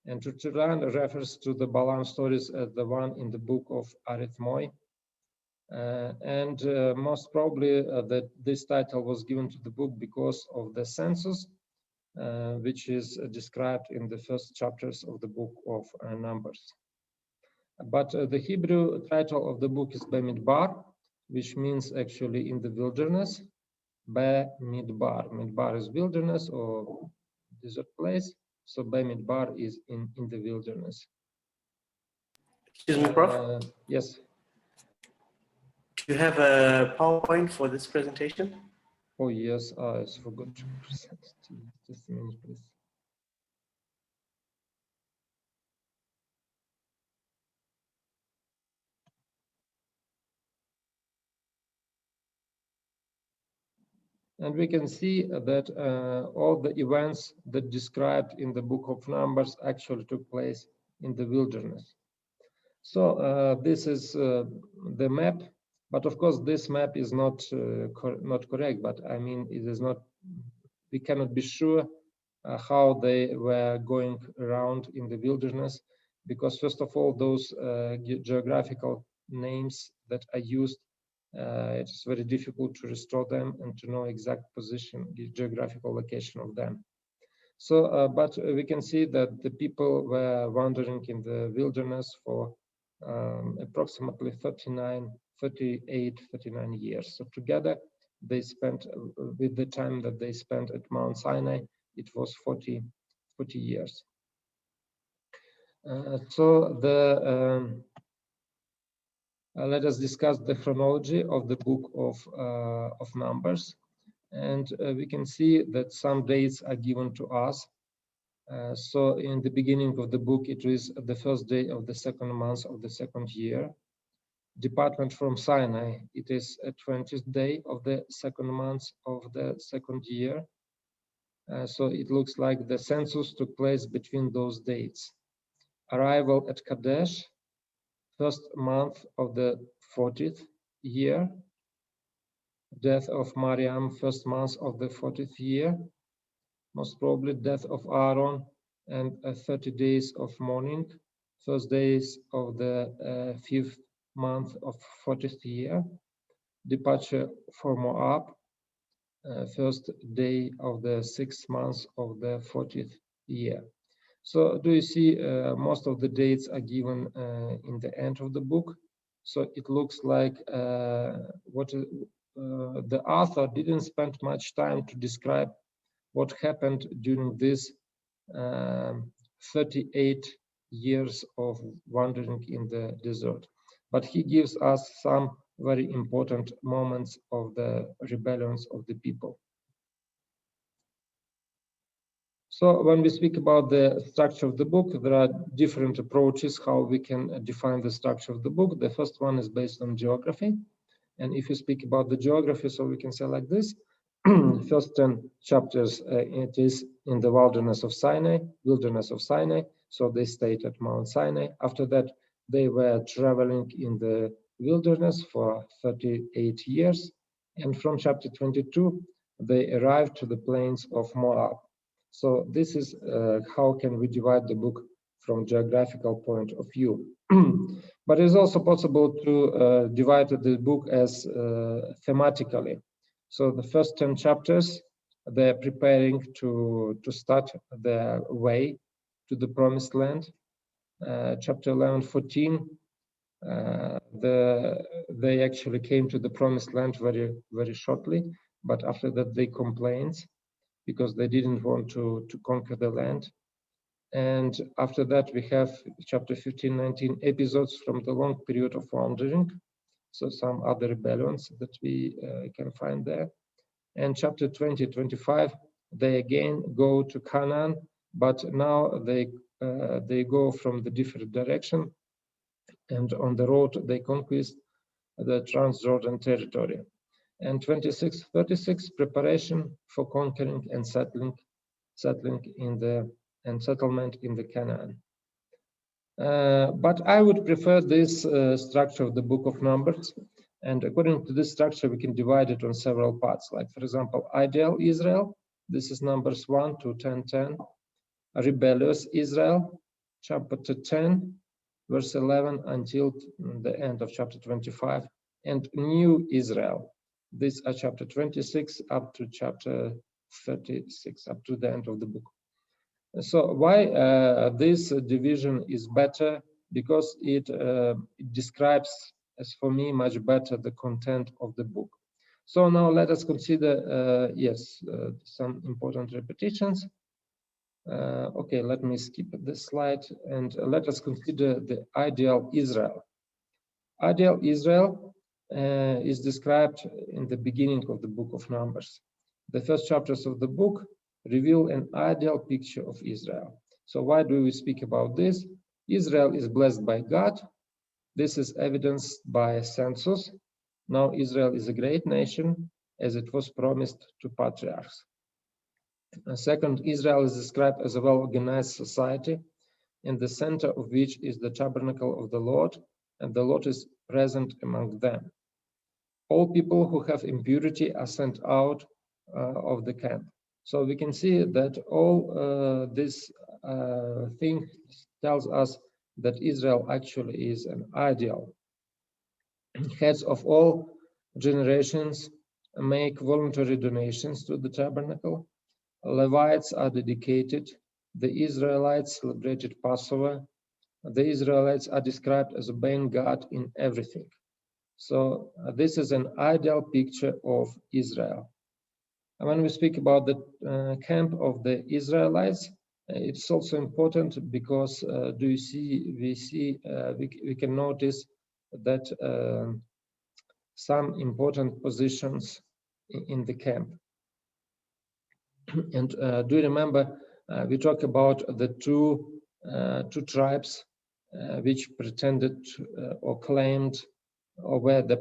And Turan refers to the Balaam stories as the one in the Book of Arithmoi. And most probably that this title was given to the book because of the census, which is described in the first chapters of the Book of Numbers. But the Hebrew title of the book is Bamidbar, which means actually in the wilderness. Bamidbar. Midbar is wilderness or desert place. So Bamidbar is in the wilderness. Excuse me, Prof. Yes. Do you have a PowerPoint for this presentation? Oh, yes, I forgot to present it. Just a minute, please. And we can see that all the events that described in the book of Numbers actually took place in the wilderness. So this is the map, but of course this map is not not correct. But I mean, it is not. We cannot be sure how they were going around in the wilderness, because first of all, those geographical names that are used, it's very difficult to restore them and to know exact position, the geographical location of them. So, but we can see that the people were wandering in the wilderness for approximately 39 years. So together they spent, with the time that they spent at Mount Sinai, it was 40 years. So let us discuss the chronology of the book of Numbers. And we can see that some dates are given to us. So in the beginning of the book, it is the first day of the second month of the second year. Department from Sinai, it is a 20th day of the second month of the second year. So it looks like the census took place between those dates. Arrival at Kadesh, first month of the 40th year. Death of Mariam, first month of the 40th year. Most probably death of Aaron, and 30 days of mourning, first days of the 5th month of 40th year. Departure for Moab, first day of the 6th month of the 40th year. So do you see most of the dates are given in the end of the book? So it looks like the author didn't spend much time to describe what happened during this 38 years of wandering in the desert. But he gives us some very important moments of the rebellions of the people. So when we speak about the structure of the book, there are different approaches how we can define the structure of the book. The first one is based on geography. And if you speak about the geography, so we can say like this. First 10 chapters, it is in the wilderness of Sinai. So they stayed at Mount Sinai. After that, they were traveling in the wilderness for 38 years. And from chapter 22, they arrived to the plains of Moab. So this is how can we divide the book from geographical point of view. But it's also possible to divide the book as thematically. So the first 10 chapters, they're preparing to start their way to the promised land. Chapter 11, 14, they actually came to the promised land very, very shortly. But after that, they complained because they didn't want to conquer the land. And after that, we have chapter 15, 19 episodes from the long period of wandering. So some other rebellions that we can find there. And chapter 20, 25, they again go to Canaan, but now they go from the different direction. And on the road, they conquest the Transjordan territory. And 26, 36, preparation for conquering and settlement in the Canaan. But I would prefer this structure of the book of Numbers. And according to this structure, we can divide it on several parts. Like, for example, ideal Israel. This is Numbers 1 to 10:10. Rebellious Israel, chapter 10, verse 11 until the end of chapter 25. And new Israel. These are chapter 26 up to chapter 36, up to the end of the book. So why this division is better? Because it describes, as for me, much better the content of the book. So now let us consider, some important repetitions. Okay, let me skip this slide and let us consider the ideal Israel. Ideal Israel is described in the beginning of the book of Numbers. The first chapters of the book reveal an ideal picture of Israel. So why do we speak about this? Israel is blessed by God. This is evidenced by a census. Now Israel is a great nation, as it was promised to patriarchs. Second, Israel is described as a well-organized society, in the center of which is the tabernacle of the Lord, and the Lord is present among them. All people who have impurity are sent out of the camp. So we can see that all this thing tells us that Israel actually is an ideal. Heads of all generations make voluntary donations to the tabernacle. Levites are dedicated. The Israelites celebrated Passover. The Israelites are described as obeying God in everything. So this is an ideal picture of Israel. And when we speak about the camp of the Israelites, it's also important because we can notice that some important positions in the camp. And do you remember we talked about the two tribes which pretended or claimed or were the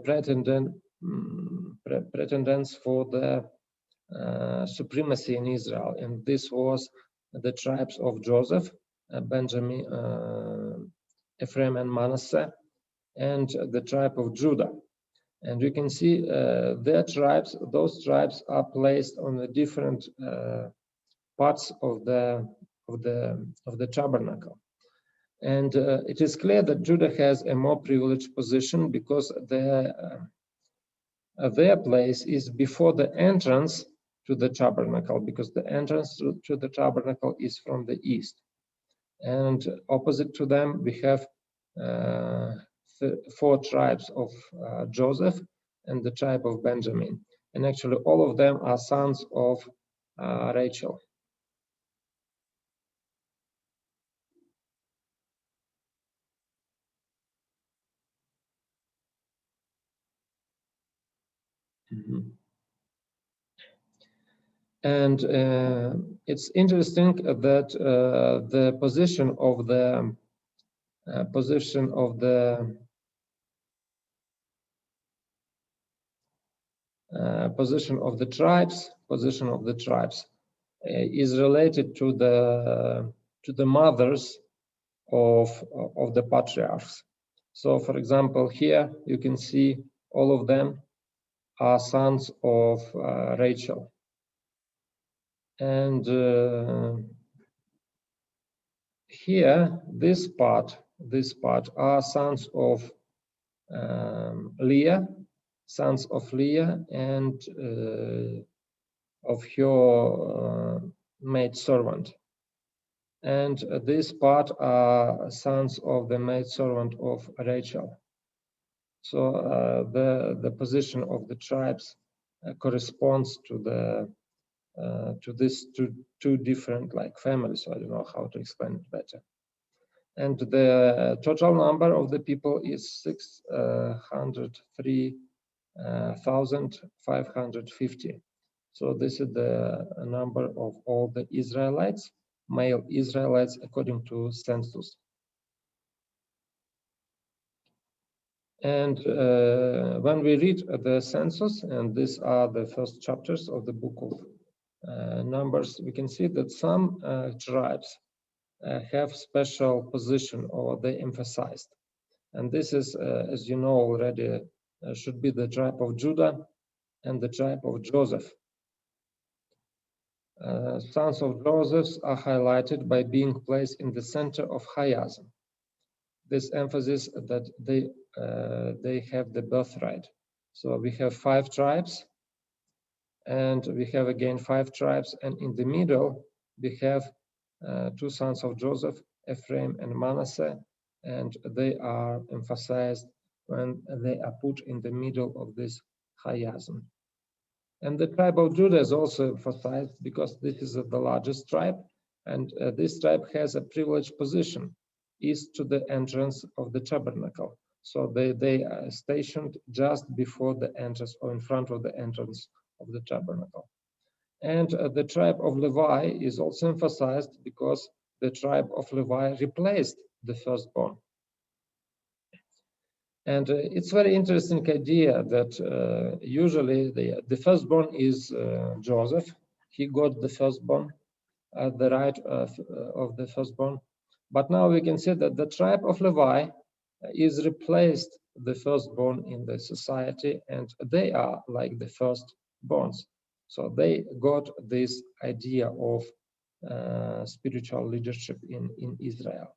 pretendants for the supremacy in Israel, and this was the tribes of Joseph, Benjamin, Ephraim, and Manasseh, and the tribe of Judah. And you can see their tribes; those tribes are placed on the different parts of the tabernacle. And it is clear that Judah has a more privileged position because their place is before the entrance to the tabernacle, because the entrance to the tabernacle is from the east. And opposite to them, we have 4 tribes of Joseph and the tribe of Benjamin. And actually, all of them are sons of Rachel. And it's interesting that the position of the tribes is related to the mothers of the patriarchs. So, for example, here you can see all of them are sons of Rachel. And here, this part are sons of Leah, and of her maidservant. And this part are sons of the maidservant of Rachel. So the position of the tribes corresponds to these two different families. So I don't know how to explain it better. And the total number of the people is 603,550. So this is the number of all the Israelites, male Israelites, according to census. And when we read the census, and these are the first chapters of the book of Numbers, we can see that some tribes have special position, or they emphasized. And this is, as you know already, should be the tribe of Judah and the tribe of Joseph. Sons of Joseph are highlighted by being placed in the center of chiasm. This emphasis that they have the birthright. So we have 5 tribes, and we have again 5 tribes, and in the middle we have 2 sons of Joseph, Ephraim and Manasseh, and they are emphasized when they are put in the middle of this chiasm. And the tribe of Judah is also emphasized because this is the largest tribe, And this tribe has a privileged position east to the entrance of the tabernacle. So they are stationed just before the entrance or in front of the entrance of the tabernacle. And the tribe of Levi is also emphasized because the tribe of Levi replaced the firstborn. And it's very interesting idea that usually the firstborn is Joseph. He got the firstborn, the right of the firstborn. But now we can see that the tribe of Levi is replaced the firstborn in the society, and they are like the firstborns. So they got this idea of spiritual leadership in Israel.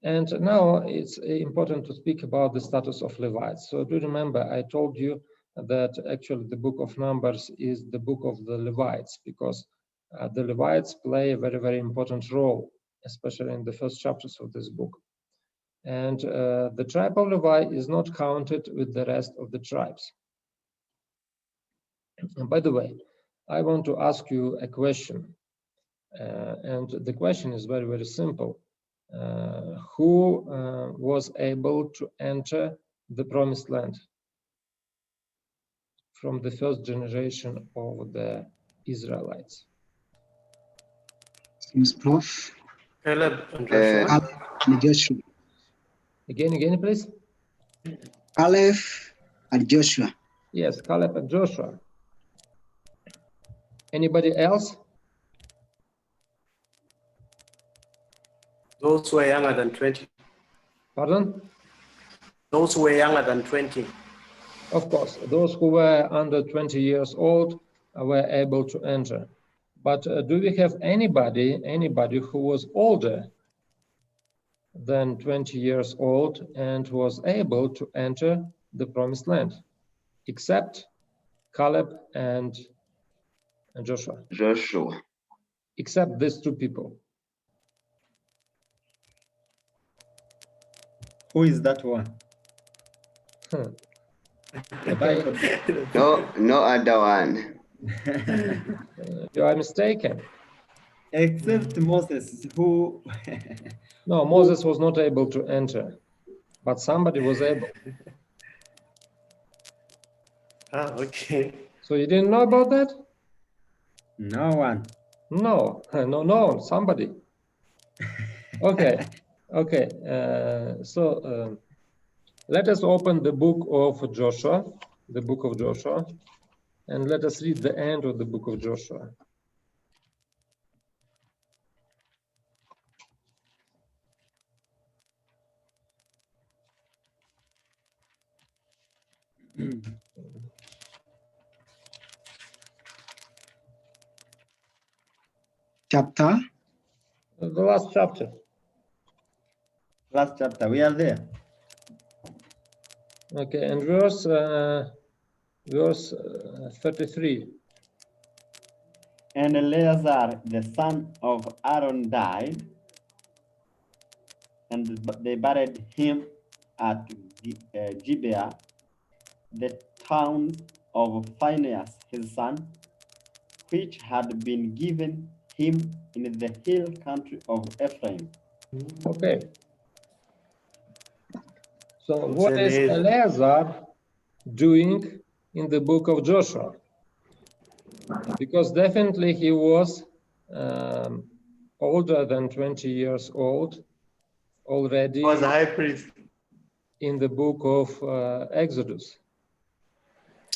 And now it's important to speak about the status of Levites. So do remember, I told you that actually the book of Numbers is the book of the Levites, because the Levites play a very, very important role, especially in the first chapters of this book. And the tribe of Levi is not counted with the rest of the tribes. And by the way, I want to ask you a question. And the question is very, very simple. Who was able to enter the promised land from the first generation of the Israelites? Seems Prof. Caleb and Joshua. Caleb and Joshua. Again, please. Caleb and Joshua. Yes, Caleb and Joshua. Anybody else? Those who were younger than 20. Pardon? Those who were younger than 20. Of course, those who were under 20 years old were able to enter. But do we have anybody who was older than 20 years old and was able to enter the promised land, except Caleb and Joshua? Joshua. Except these two people. Who is that one? The Bible. No other one. You are mistaken. Except Moses, who No, Moses was not able to enter, but somebody was able. Ah, okay. So you didn't know about that? no one. No, somebody. Okay. So let us open the book of Joshua, and let us read the end of the book of Joshua. Chapter. The last chapter. Last chapter, we are there. Okay, and verse 33. And Eleazar, the son of Aaron, died, and they buried him at Gibeah, the town of Phinehas, his son, which had been given him in the hill country of Ephraim. Okay. So what is Eleazar doing in the book of Joshua? Because definitely he was older than 20 years old already. He was a high priest. In the book of Exodus.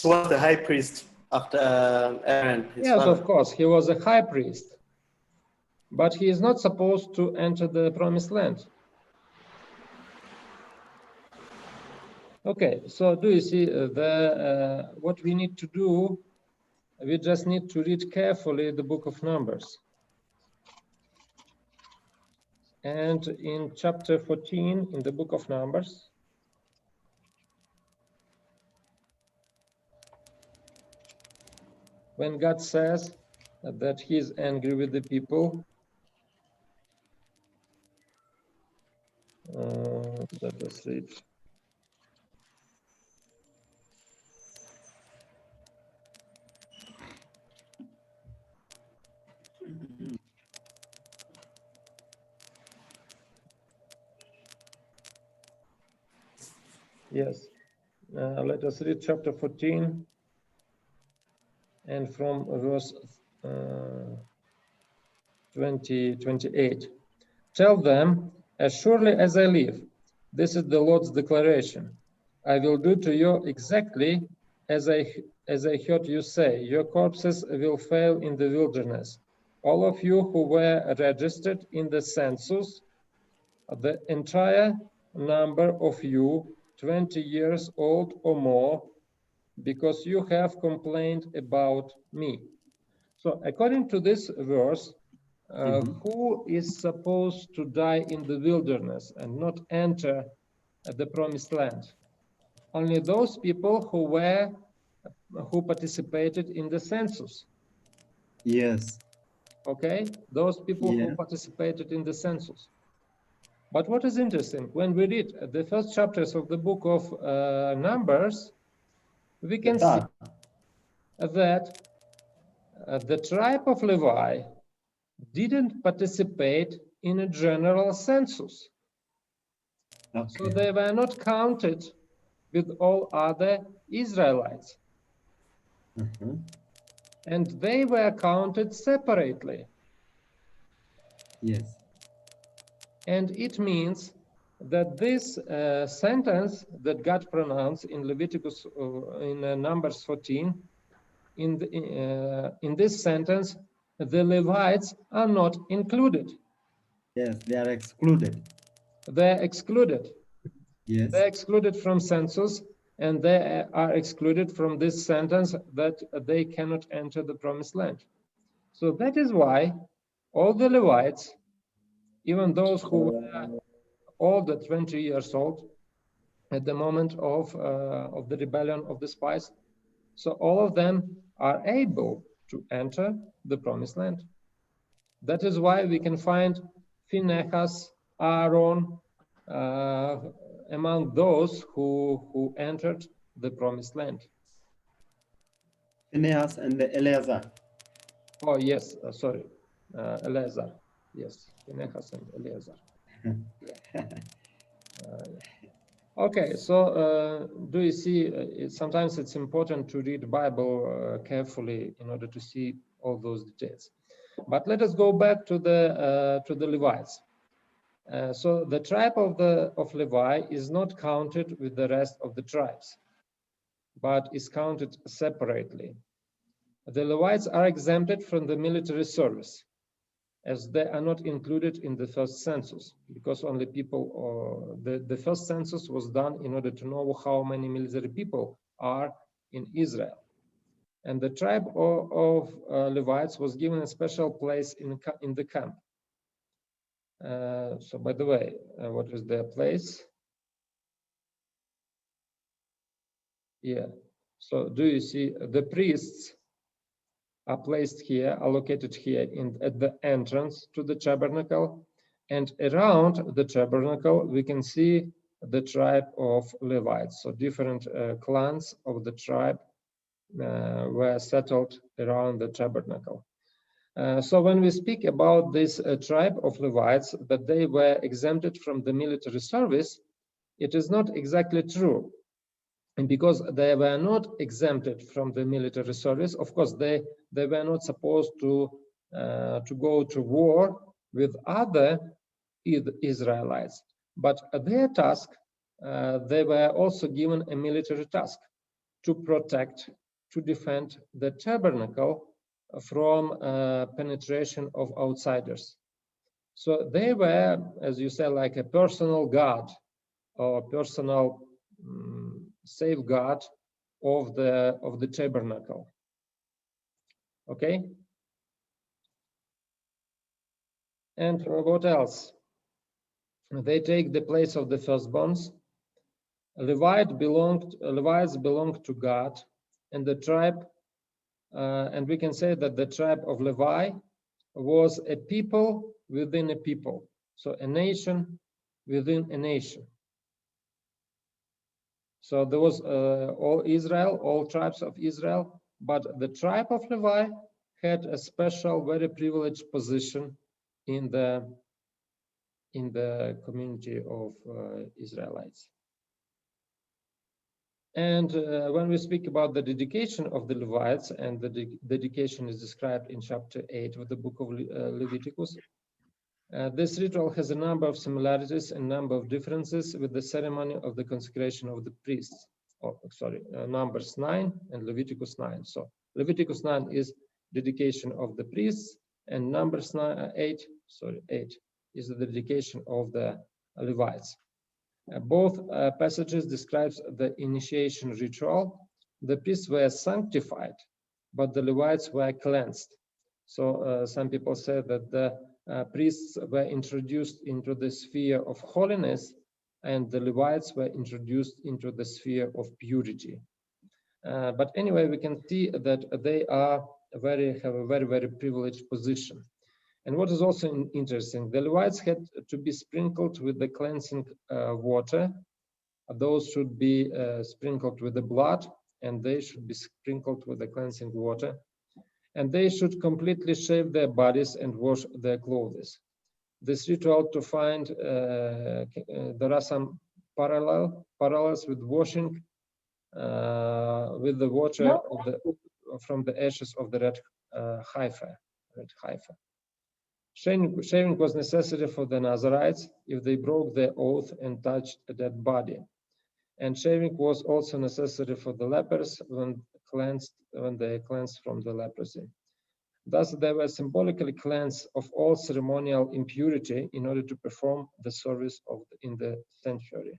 He was the high priest after Aaron, his Yes, father. of course, he was a high priest, but he is not supposed to enter the promised land. Okay, so do you see what we need to do? We just need to read carefully the book of Numbers. And in chapter 14 in the book of Numbers, when God says that he is angry with the people, let us read. Yes. Let us read chapter 14 and from verse 28. Tell them, as surely as I live, this is the Lord's declaration. I will do to you exactly as I heard you say. Your corpses will fail in the wilderness. All of you who were registered in the census, the entire number of you 20 years old or more, because you have complained about me. So according to this verse, who is supposed to die in the wilderness and not enter the promised land? Only those people who participated in the census. Yes. Okay, those people who participated in the census. But what is interesting, when we read the first chapters of the book of Numbers, we can see that the tribe of Levi didn't participate in a general census. Okay. So they were not counted with all other Israelites. And they were counted separately. Yes. And it means that this sentence that God pronounced in Leviticus, in Numbers 14, in this sentence, the Levites are not included. Yes, they are excluded. They're excluded. Yes. They're excluded from census, and they are excluded from this sentence that they cannot enter the promised land. So that is why all the Levites, even those who were older 20 years old at the moment of the rebellion of the spies, so all of them are able to enter the promised land. That is why we can find Phinehas, Aaron, among those who entered the promised land. Phinehas and Eleazar. Oh yes, sorry, Eleazar. Yes, Phinehas and Eleazar. Okay, so do you see? Sometimes it's important to read the Bible carefully in order to see all those details. But let us go back to the Levites. So the tribe of Levi is not counted with the rest of the tribes, but is counted separately. The Levites are exempted from the military service, as they are not included in the first census, because only people, the first census was done in order to know how many military people are in Israel. And the tribe of Levites was given a special place in the camp. So by the way, what is their place? Yeah. So do you see the priests are placed here, are located here at the entrance to the tabernacle, and around the tabernacle we can see the tribe of Levites. So different clans of the tribe were settled around the tabernacle. So when we speak about this tribe of Levites, that they were exempted from the military service, it is not exactly true. And because they were not exempted from the military service, of course, they were not supposed to go to war with other Israelites. But their task, they were also given a military task to protect, to defend the tabernacle from penetration of outsiders. So they were, as you say, like a personal guard or personal safeguard of the tabernacle. Okay. And what else? They take the place of the firstborns. Levites belonged to God, and the tribe, and we can say that the tribe of Levi was a people within a people, so a nation within a nation. So there was all Israel, all tribes of Israel, but the tribe of Levi had a special, very privileged position in the community of Israelites. And when we speak about the dedication of the Levites, and the dedication is described in chapter 8 of the book of Leviticus, this ritual has a number of similarities and number of differences with the ceremony of the consecration of the priests. Oh, sorry, Numbers 9 and Leviticus 9. So Leviticus 9 is dedication of the priests, and Numbers 8 is the dedication of the Levites. Both passages describes the initiation ritual. The priests were sanctified, but the Levites were cleansed. So some people say that the priests were introduced into the sphere of holiness, and the Levites were introduced into the sphere of purity. But anyway, we can see that they have a very privileged position. And what is also interesting, the Levites had to be sprinkled with the cleansing water. Those should be sprinkled with the blood, and they should be sprinkled with the cleansing water. And they should completely shave their bodies and wash their clothes. This ritual to find, there are some parallels with washing with the water from the ashes of the red heifer. Shaving was necessary for the Nazarites if they broke their oath and touched a dead body. And shaving was also necessary for the lepers when they cleansed from the leprosy. Thus, they were symbolically cleansed of all ceremonial impurity in order to perform the service in the sanctuary.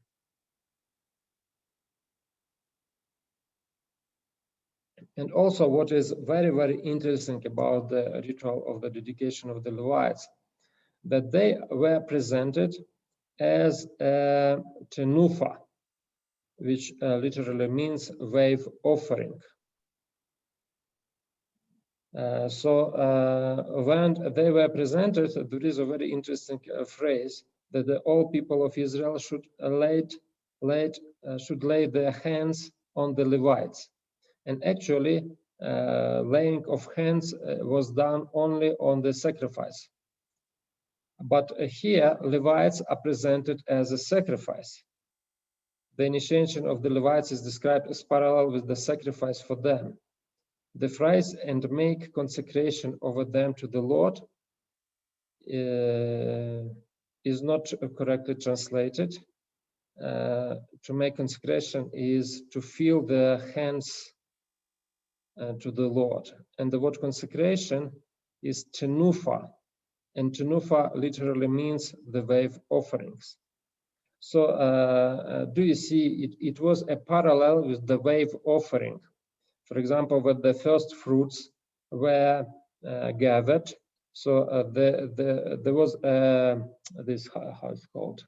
And also, what is very interesting about the ritual of the dedication of the Levites, that they were presented as a tenufa, which literally means wave offering. When they were presented, there is a very interesting phrase that all people of Israel should lay their hands on the Levites. And actually, laying of hands was done only on the sacrifice. But here, Levites are presented as a sacrifice. The initiation of the Levites is described as parallel with the sacrifice for them. The phrase "and make consecration over them to the Lord" is not correctly translated. To make consecration is to fill the hands to the Lord. And the word consecration is tenufa, and tenufa literally means the wave offerings. So do you see, it was a parallel with the wave offering. For example, when the first fruits were gathered, so there was this, how it's called,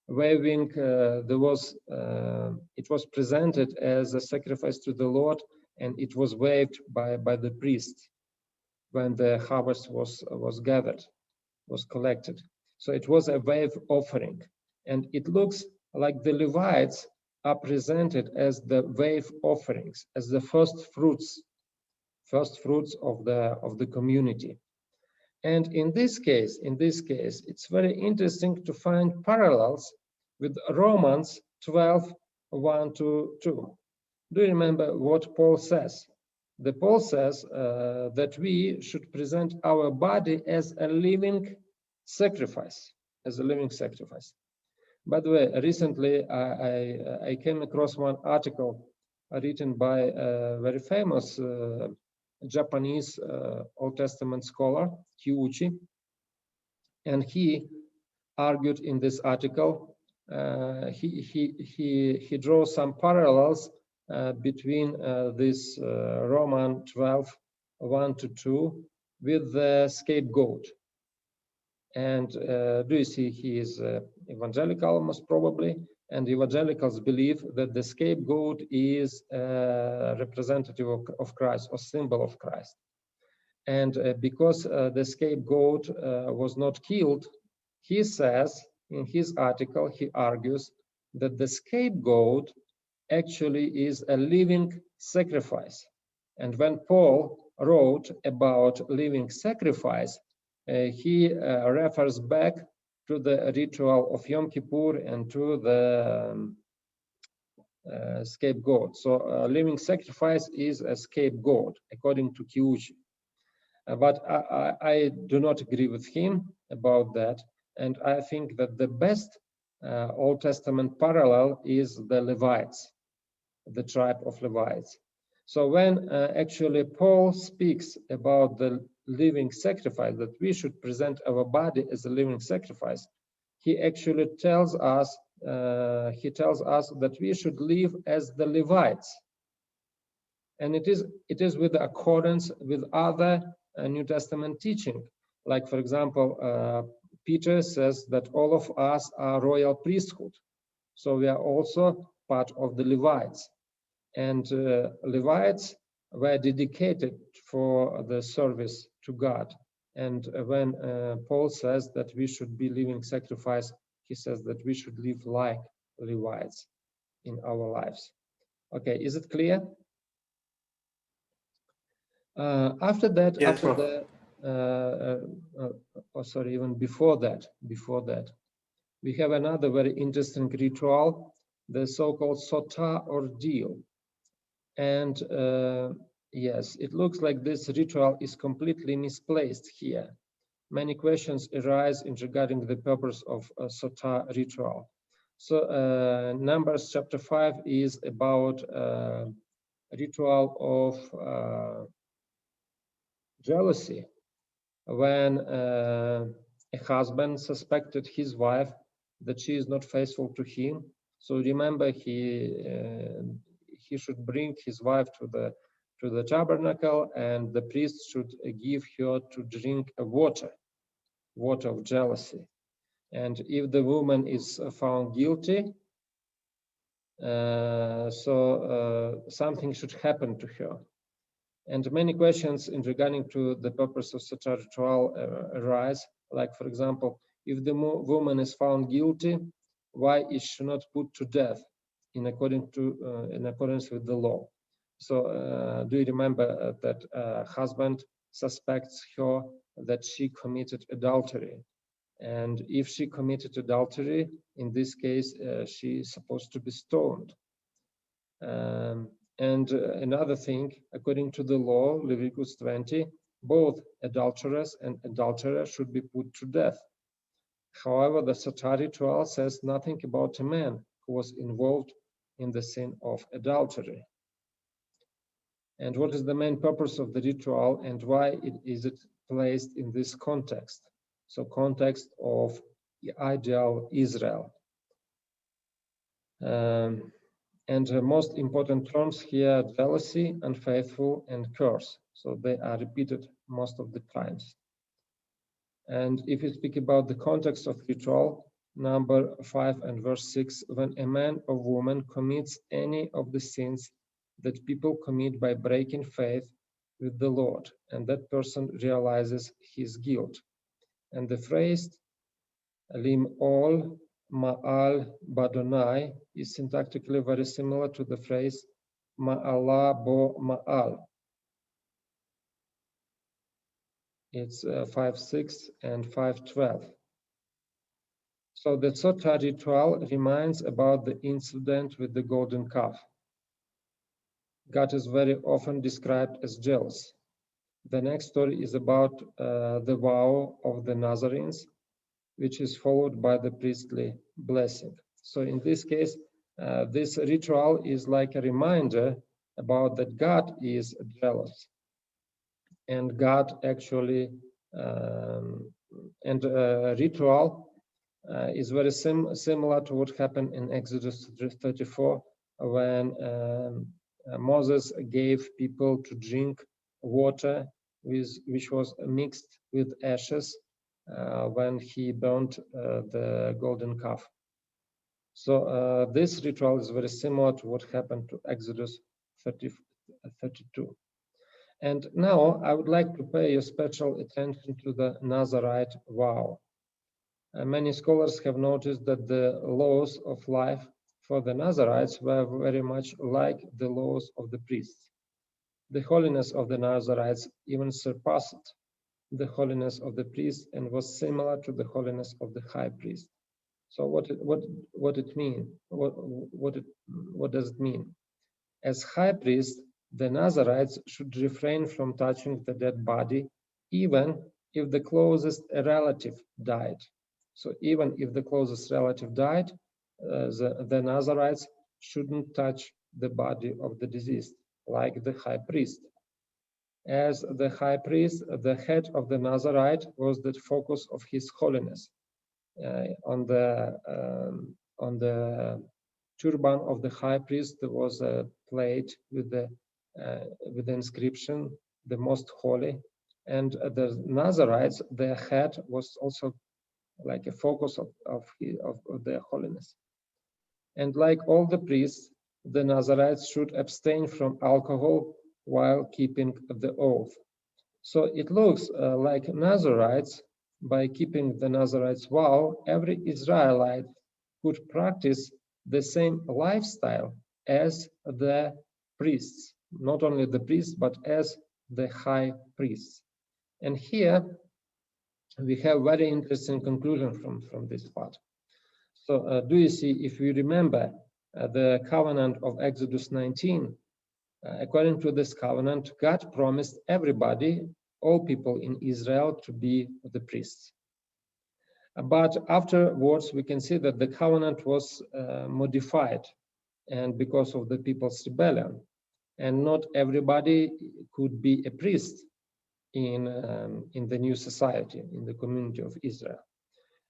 waving. It was presented as a sacrifice to the Lord, and it was waved by the priest when the harvest was gathered, was collected. So it was a wave offering, and it looks like the Levites are presented as the wave offerings, as the first fruits of the community. And in this case, it's very interesting to find parallels with Romans 12:1-2. Do you remember what Paul says? Paul says that we should present our body as a living sacrifice, By the way, recently I came across one article written by a very famous Japanese Old Testament scholar, Kyuchi, and he argued in this article. He draws some parallels between this Roman 12:1-2 with the scapegoat. And do you see, he is evangelical, most probably, and evangelicals believe that the scapegoat is a representative of Christ, or symbol of Christ. And because the scapegoat was not killed, he says in his article, he argues that the scapegoat actually is a living sacrifice. And when Paul wrote about living sacrifice, he refers back to the ritual of Yom Kippur and to the scapegoat. So living sacrifice is a scapegoat, according to Kiuchi. But I do not agree with him about that. And I think that the best Old Testament parallel is the Levites, the tribe of Levites. So when actually Paul speaks about the living sacrifice, that we should present our body as a living sacrifice, he actually tells us that we should live as the Levites. And it is with accordance with other New Testament teaching. Like, for example, Peter says that all of us are royal priesthood. So we are also part of the Levites. And Levites were dedicated for the service to God. And when Paul says that we should be living sacrifice, he says that we should live like Levites in our lives. Okay, is it clear? After that, Yes, even before that, we have another very interesting ritual, the so-called Sotah ordeal. And yes, it looks like this ritual is completely misplaced here. Many questions arise regarding the purpose of a Sotah ritual. So Numbers chapter 5 is about ritual of jealousy, when a husband suspected his wife that she is not faithful to him. So remember, he should bring his wife to the tabernacle, and the priest should give her to drink water of jealousy. And if the woman is found guilty, something should happen to her. And many questions in regarding to the purpose of such a ritual arise. Like, for example, if the woman is found guilty, why is she not put to death in accordance with the law? So do you remember that husband suspects her that she committed adultery? And if she committed adultery, in this case, she is supposed to be stoned. And another thing, according to the law, Leviticus 20, both adulteress and adulterer should be put to death. However, the Sotah ritual says nothing about a man who was involved in the sin of adultery. And what is the main purpose of the ritual, and why is it placed in this context? So context of the ideal Israel. And the most important terms here, jealousy, unfaithful, and curse. So they are repeated most of the times. And if you speak about the context of ritual, number 5 and verse 6, when a man or woman commits any of the sins that people commit by breaking faith with the Lord, and that person realizes his guilt. And the phrase lim ol ma'al badonai is syntactically very similar to the phrase ma'ala bo ma'al. It's 5:6 and 5:12. So the Sotah ritual reminds about the incident with the golden calf. God is very often described as jealous. The next story is about the vow of the Nazarenes, which is followed by the priestly blessing. So in this case, this ritual is like a reminder about that God is jealous. And God actually, ritual is very similar to what happened in Exodus 34, when Moses gave people to drink water which was mixed with ashes when he burnt the golden calf. So this ritual is very similar to what happened to Exodus 32. And now I would like to pay your special attention to the Nazarite vow. Many scholars have noticed that the laws of life for the Nazarites were very much like the laws of the priests. The holiness of the Nazarites even surpassed the holiness of the priests and was similar to the holiness of the high priest. So what it mean? What does it mean? As high priest, the Nazarites should refrain from touching the dead body, even if the closest relative died. So even if the closest relative died, the Nazarites shouldn't touch the body of the deceased, like the high priest. As the high priest, the head of the Nazarite was the focus of his holiness. On the turban of the high priest, there was a plate with the inscription, "The Most Holy," and the Nazarites, their head was also like a focus of their holiness. And like all the priests, the Nazarites should abstain from alcohol while keeping the oath. So it looks like Nazarites, by keeping the Nazarites' vow, every Israelite could practice the same lifestyle as the priests, not only the priests, but as the high priests. And here we have very interesting conclusion from this part. So do you see, if you remember the covenant of Exodus 19, according to this covenant, God promised everybody, all people in Israel, to be the priests. But afterwards, we can see that the covenant was modified, and because of the people's rebellion, and not everybody could be a priest in the new society, in the community of Israel.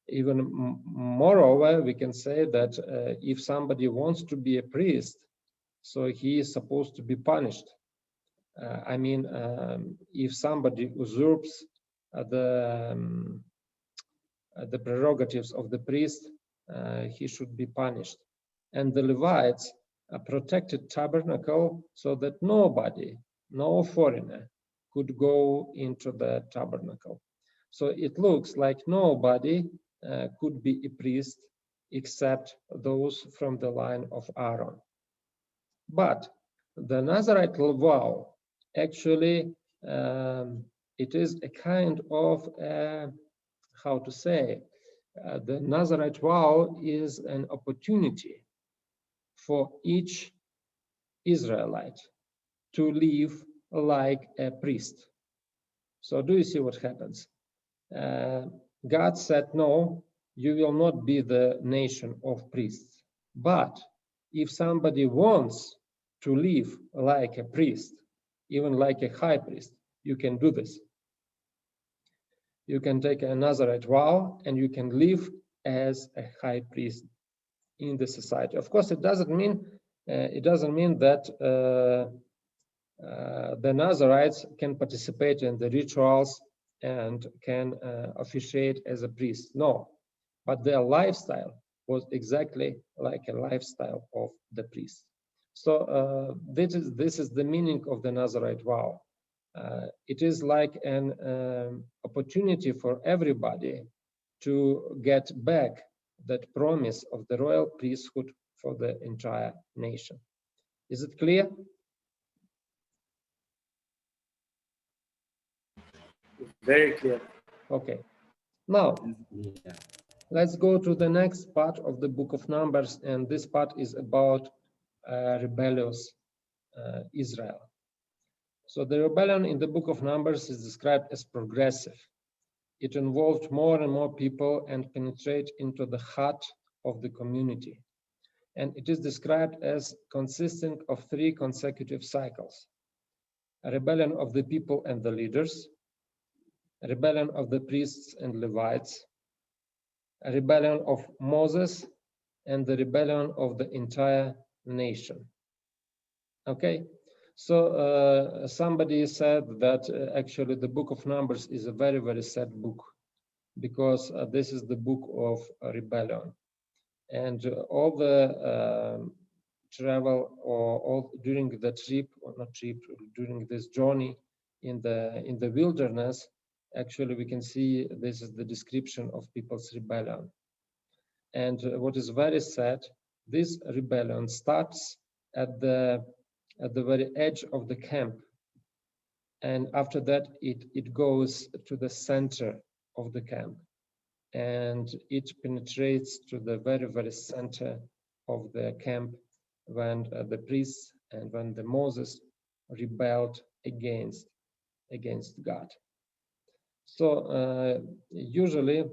Even moreover, we can say that if somebody wants to be a priest, so he is supposed to be punished. I mean, if somebody usurps the prerogatives of the priest, he should be punished. And the Levites protected tabernacle so that nobody, no foreigner, could go into the tabernacle. So it looks like nobody could be a priest except those from the line of Aaron. But the Nazarite vow, actually, it is a kind of, how to say, the Nazarite vow is an opportunity for each Israelite to live like a priest. So do you see what happens? God said, no, you will not be the nation of priests. But if somebody wants to live like a priest, even like a high priest, you can do this. You can take a Nazarite vow and you can live as a high priest in the society. Of course, it doesn't mean that the Nazarites can participate in the rituals and can officiate as a priest. No, but their lifestyle was exactly like a lifestyle of the priest. So this is the meaning of the Nazarite vow. It is like an opportunity for everybody to get back that promise of the royal priesthood for the entire nation. Is it clear? Very clear. Okay. Now, let's go to the next part of the book of Numbers, and this part is about rebellious Israel. So the rebellion in the book of Numbers is described as progressive. It involved more and more people and penetrate into the heart of the community. And it is described as consisting of 3 consecutive cycles: a rebellion of the people and the leaders, a rebellion of the priests and Levites, a rebellion of Moses, and the rebellion of the entire nation. Okay, so somebody said that actually the book of Numbers is a very, very sad book, because this is the book of rebellion. And all the travel, or all during the trip, or not trip, during this journey in the wilderness, actually we can see this is the description of people's rebellion. And what is very sad, this rebellion starts at the very edge of the camp, and after that it goes to the center of the camp. and it penetrates to the very, very center of the camp when the priests and when the Moses rebelled against God. So usually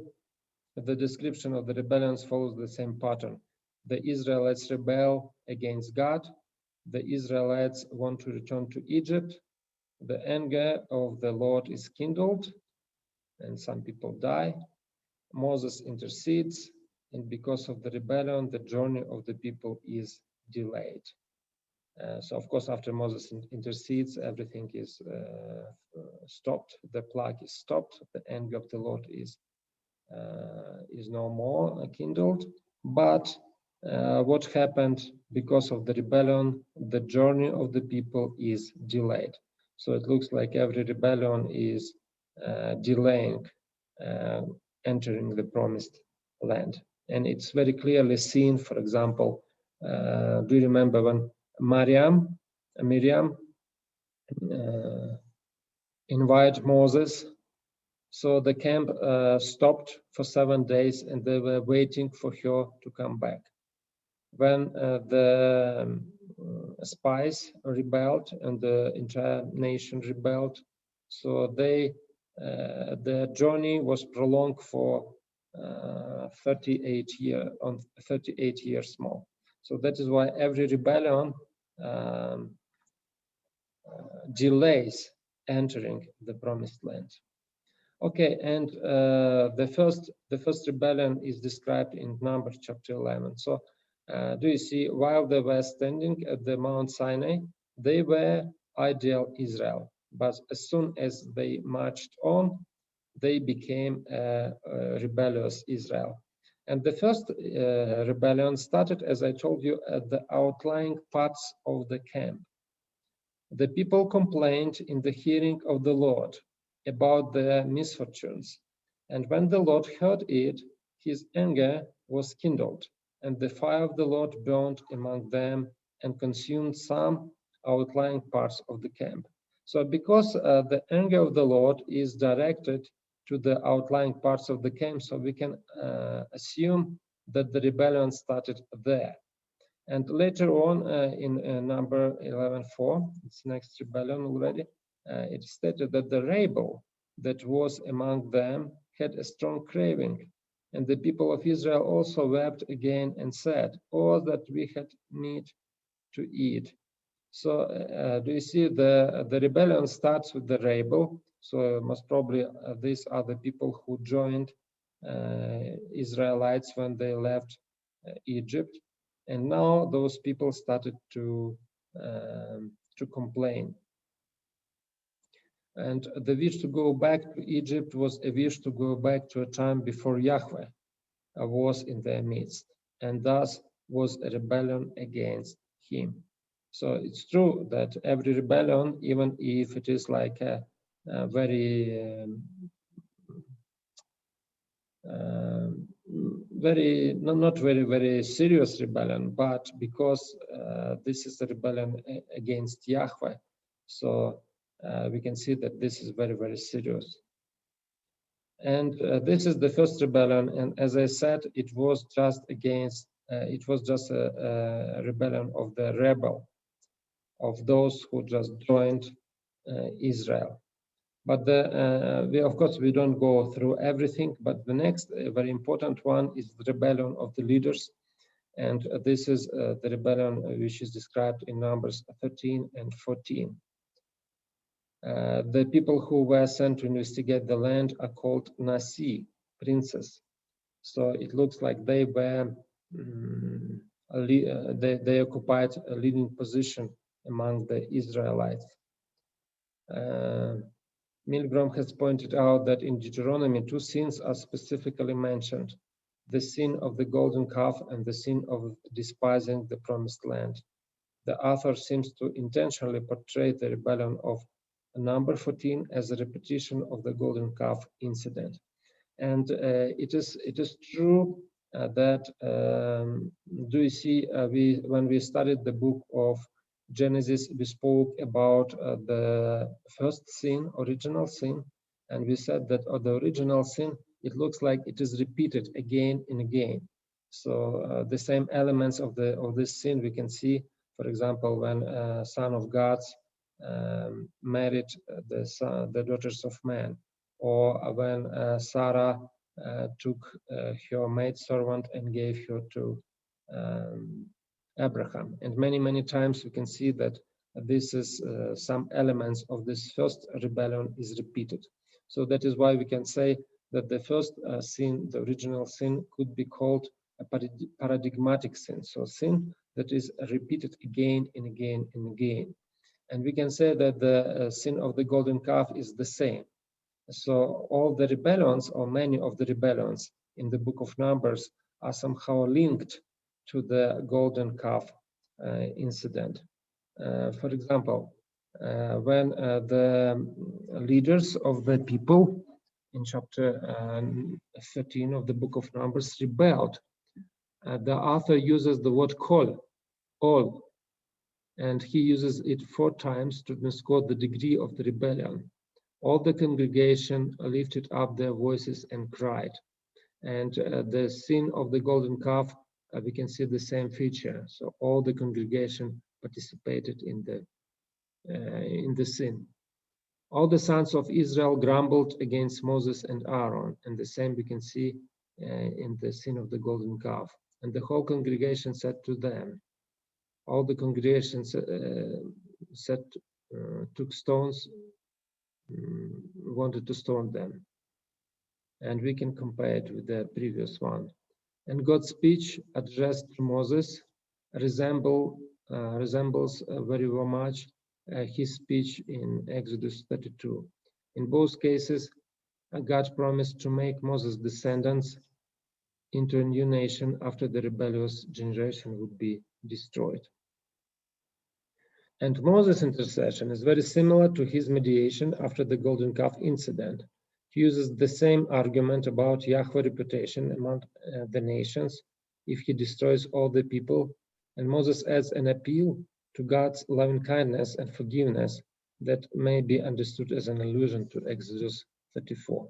the description of the rebellions follows the same pattern. The Israelites rebel against God. The Israelites want to return to Egypt. The anger of the Lord is kindled, and some people die. Moses intercedes, and because of the rebellion, the journey of the people is delayed. So, of course, after Moses intercedes, everything is stopped. The plague is stopped. The anger of the Lord is no more kindled. But what happened because of the rebellion, the journey of the people is delayed. So it looks like every rebellion is delaying entering the promised land. And it's very clearly seen, for example, do you remember when Miriam invited Moses? So the camp stopped for 7 days and they were waiting for her to come back. When the spies rebelled and the entire nation rebelled, so their journey was prolonged for 38 years more. So that is why every rebellion delays entering the promised land. Okay, and the first rebellion is described in Numbers chapter 11. So do you see, while they were standing at the Mount Sinai, they were ideal Israel. But as soon as they marched on, they became a rebellious Israel. And the first rebellion started, as I told you, at the outlying parts of the camp. The people complained in the hearing of the Lord about their misfortunes. And when the Lord heard it, his anger was kindled, and the fire of the Lord burned among them and consumed some outlying parts of the camp. So because the anger of the Lord is directed to the outlying parts of the camp, so we can assume that the rebellion started there. And later on in number 11:4, it's next rebellion already, it stated that the rebel that was among them had a strong craving. And the people of Israel also wept again and said, "Oh, that we had meat to eat." So do you see the rebellion starts with the rebel? So most probably these are the people who joined Israelites when they left Egypt. And now those people started to complain. And the wish to go back to Egypt was a wish to go back to a time before Yahweh was in their midst, and thus was a rebellion against him. So it's true that every rebellion, even if it is like a very not very serious rebellion, but because this is a rebellion against Yahweh, so we can see that this is very serious. And this is the first rebellion, and as I said, it was just a rebellion of the rebel, of those who just joined Israel. But of course, we don't go through everything, but the next very important one is the rebellion of the leaders. And this is the rebellion which is described in Numbers 13 and 14. The people who were sent to investigate the land are called Nasi, princes. So it looks like they were, they occupied a leading position among the Israelites. Milgram has pointed out that in Deuteronomy, two sins are specifically mentioned: the sin of the golden calf and the sin of despising the promised land. The author seems to intentionally portray the rebellion of number 14 as a repetition of the golden calf incident. And it is true that, do you see, when we studied the book of Genesis, we spoke about the first sin, original sin, and we said that the original sin it looks like it is repeated again and again. So the same elements of this sin we can see, for example, when Son of God married the daughters of man, or when Sarah took her maidservant and gave her to Abraham. And many times we can see that this is some elements of this first rebellion is repeated. So that is why we can say that the first sin, the original sin, could be called a paradigmatic sin. So sin that is repeated again and again and again. And we can say that the sin of the golden calf is the same. So all the rebellions, or many of the rebellions in the book of Numbers, are somehow linked to the golden calf incident. For example, when the leaders of the people in chapter 13 of the book of Numbers rebelled, the author uses the word kol, all, and he uses it 4 times to underscore the degree of the rebellion. All the congregation lifted up their voices and cried. And the sin of the golden calf, we can see the same feature. So all the congregation participated in the sin. All the sons of Israel grumbled against Moses and Aaron, and the same we can see in the sin of the golden calf. And the whole congregation said to them, all the congregation took stones, wanted to stone them. And we can compare it with the previous one. And God's speech addressed to Moses resembles very much his speech in Exodus 32. In both cases, God promised to make Moses' descendants into a new nation after the rebellious generation would be destroyed. And Moses' intercession is very similar to his mediation after the golden calf incident. He uses the same argument about Yahweh's reputation among the nations if he destroys all the people, and Moses adds an appeal to God's loving kindness and forgiveness that may be understood as an allusion to Exodus 34.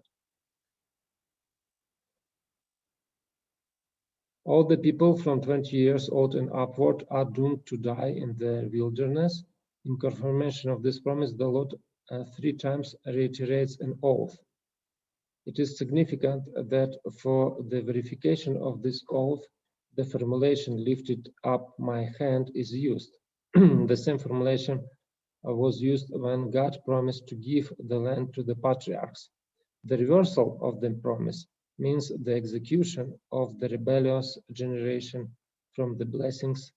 All the people from 20 years old and upward are doomed to die in the wilderness. In confirmation of this promise, the Lord 3 times reiterates an oath. It is significant that for the verification of this oath, the formulation "lifted up my hand" is used. The same formulation was used when God promised to give the land to the patriarchs. The reversal of the promise means the execution of the rebellious generation from the blessings,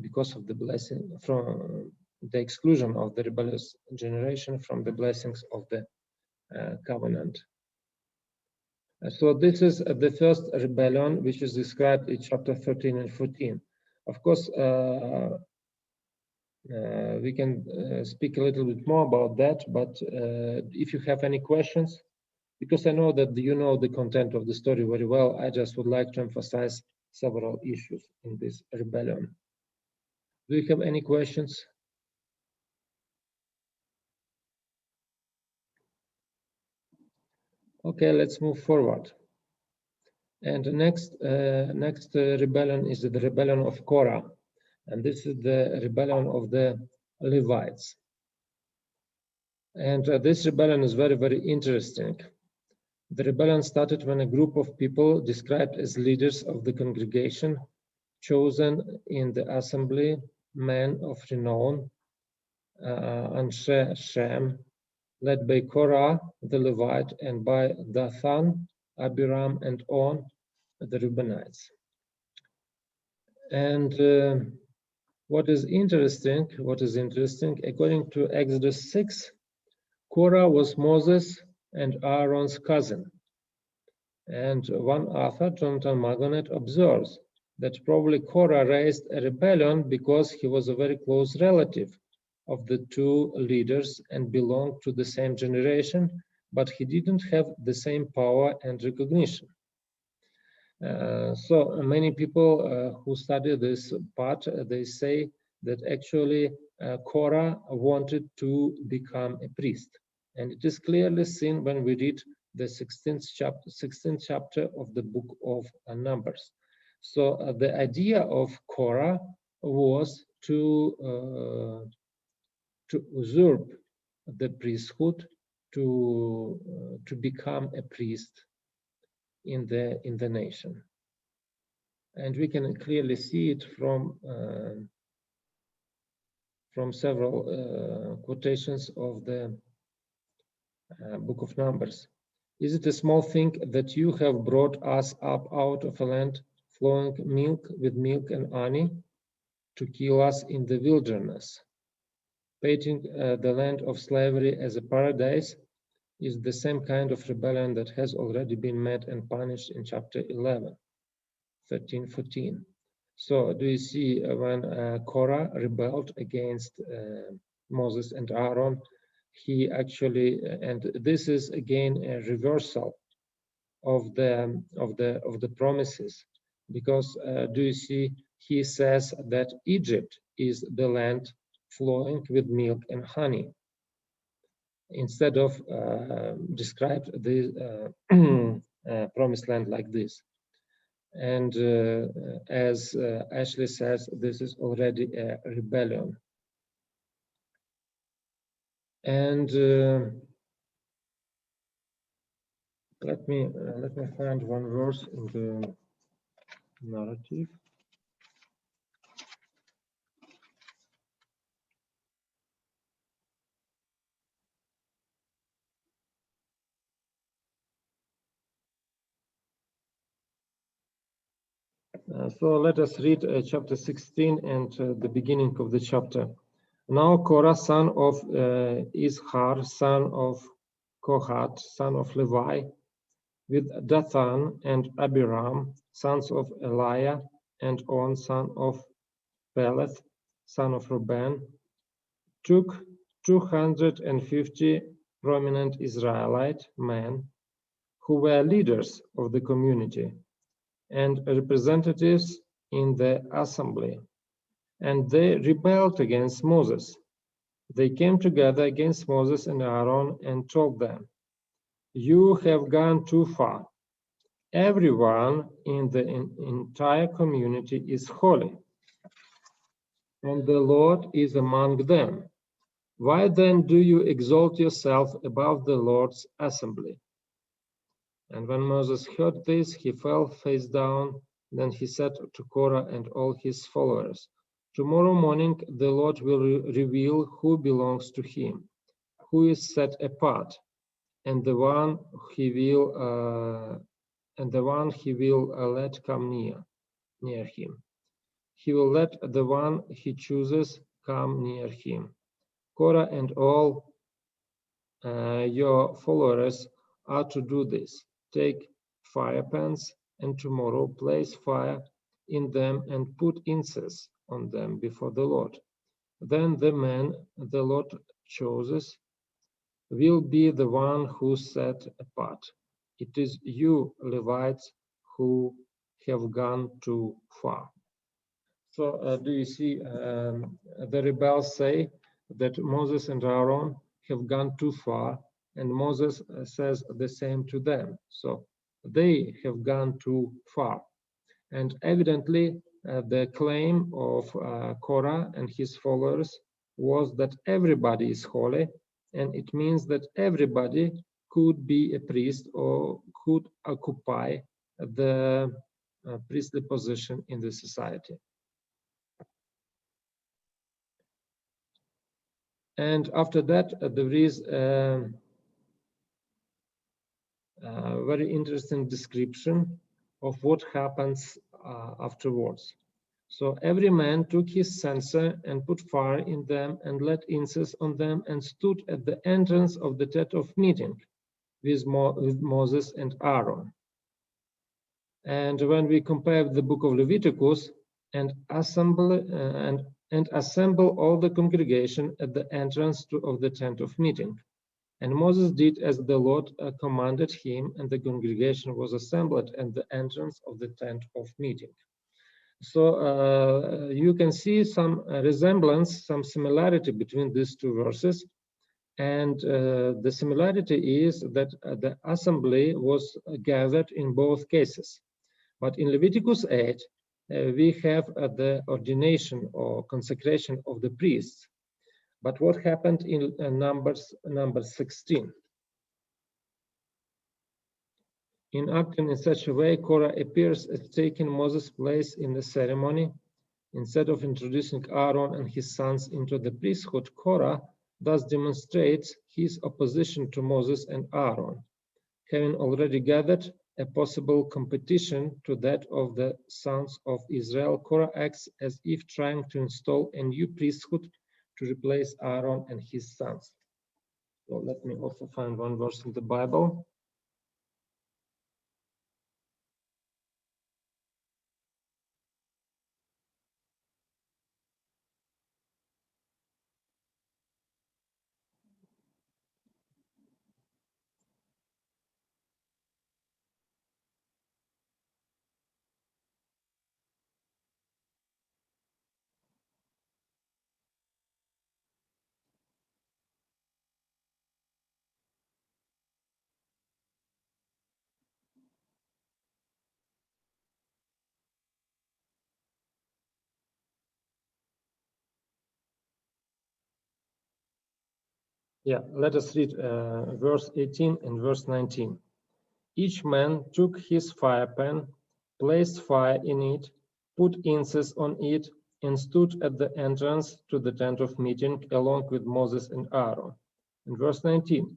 because of the blessing, from the exclusion of the rebellious generation from the blessings of the covenant. So this is the first rebellion, which is described in chapter 13 and 14. Of course, we can speak a little bit more about that, but if you have any questions, because I know that you know the content of the story very well, I just would like to emphasize several issues in this rebellion. Do you have any questions? Okay, let's move forward. And the next rebellion is the rebellion of Korah, and this is the rebellion of the Levites. And this rebellion is very interesting. The rebellion started when a group of people described as leaders of the congregation, chosen in the assembly, men of renown, Anshe Shem, led by Korah the Levite, and by Dathan, Abiram, and On, the Reubenites. And what is interesting, according to Exodus 6, Korah was Moses and Aaron's cousin. And one author, Jonathan Magonet, observes that probably Korah raised a rebellion because he was a very close relative of the 2 leaders and belonged to the same generation, but he didn't have the same power and recognition. So many people who study this part, they say that actually Korah wanted to become a priest. And it is clearly seen when we read the 16th chapter of the book of Numbers. So the idea of Korah was to usurp the priesthood, to become a priest in the nation, and we can clearly see it from several quotations of the book of Numbers. Is it a small thing that you have brought us up out of a land flowing with milk and honey to kill us in the wilderness? Painting the land of slavery as a paradise is the same kind of rebellion that has already been met and punished in chapter 11, 13, 14. So do you see when Korah rebelled against Moses and Aaron, he actually, and this is again a reversal of the promises, because do you see, he says that Egypt is the land flowing with milk and honey, instead of describe the promised land like this. And as Ashley says, this is already a rebellion. And let me find one verse in the narrative. So let us read chapter 16 and the beginning of the chapter. Now Korah, son of Izhar, son of Kohath, son of Levi, with Dathan and Abiram, sons of Eliah, and On, son of Peleth, son of Reuben, took 250 prominent Israelite men who were leaders of the community and representatives in the assembly, and they rebelled against Moses. They came together against Moses and Aaron and told them, "You have gone too far. Everyone in the entire community is holy, and the Lord is among them. Why then do you exalt yourself above the Lord's assembly?" And when Moses heard this, he fell face down. Then he said to Korah and all his followers, "Tomorrow morning the Lord will reveal who belongs to him, who is set apart, and the one he will let come near him. He will let the one he chooses come near him. Korah and all your followers are to do this. Take fire pans, and tomorrow place fire in them and put incense on them before the Lord. Then the man the Lord chooses will be the one who's set apart. It is you, Levites, who have gone too far." So do you see, the rebels say that Moses and Aaron have gone too far, and Moses says the same to them. So they have gone too far. And evidently, the claim of Korah and his followers was that everybody is holy, and it means that everybody could be a priest or could occupy the priestly position in the society. And after that, there is a very interesting description of what happens afterwards. So every man took his censer and put fire in them and lit incense on them and stood at the entrance of the tent of meeting with Moses and Aaron. And when we compare the book of Leviticus and assemble all the congregation at the entrance of the tent of meeting. And Moses did as the Lord commanded him, and the congregation was assembled at the entrance of the tent of meeting. So you can see some resemblance, some similarity between these two verses. And the similarity is that the assembly was gathered in both cases. But in Leviticus 8, we have the ordination or consecration of the priests. But what happened in number 16? In acting in such a way, Korah appears as taking Moses' place in the ceremony. Instead of introducing Aaron and his sons into the priesthood, Korah thus demonstrates his opposition to Moses and Aaron. Having already gathered a possible competition to that of the sons of Israel, Korah acts as if trying to install a new priesthood to replace Aaron and his sons. So let me also find one verse in the Bible. Yeah, let us read verse 18 and verse 19. Each man took his fire pan, placed fire in it, put incense on it, and stood at the entrance to the tent of meeting along with Moses and Aaron. In verse 19,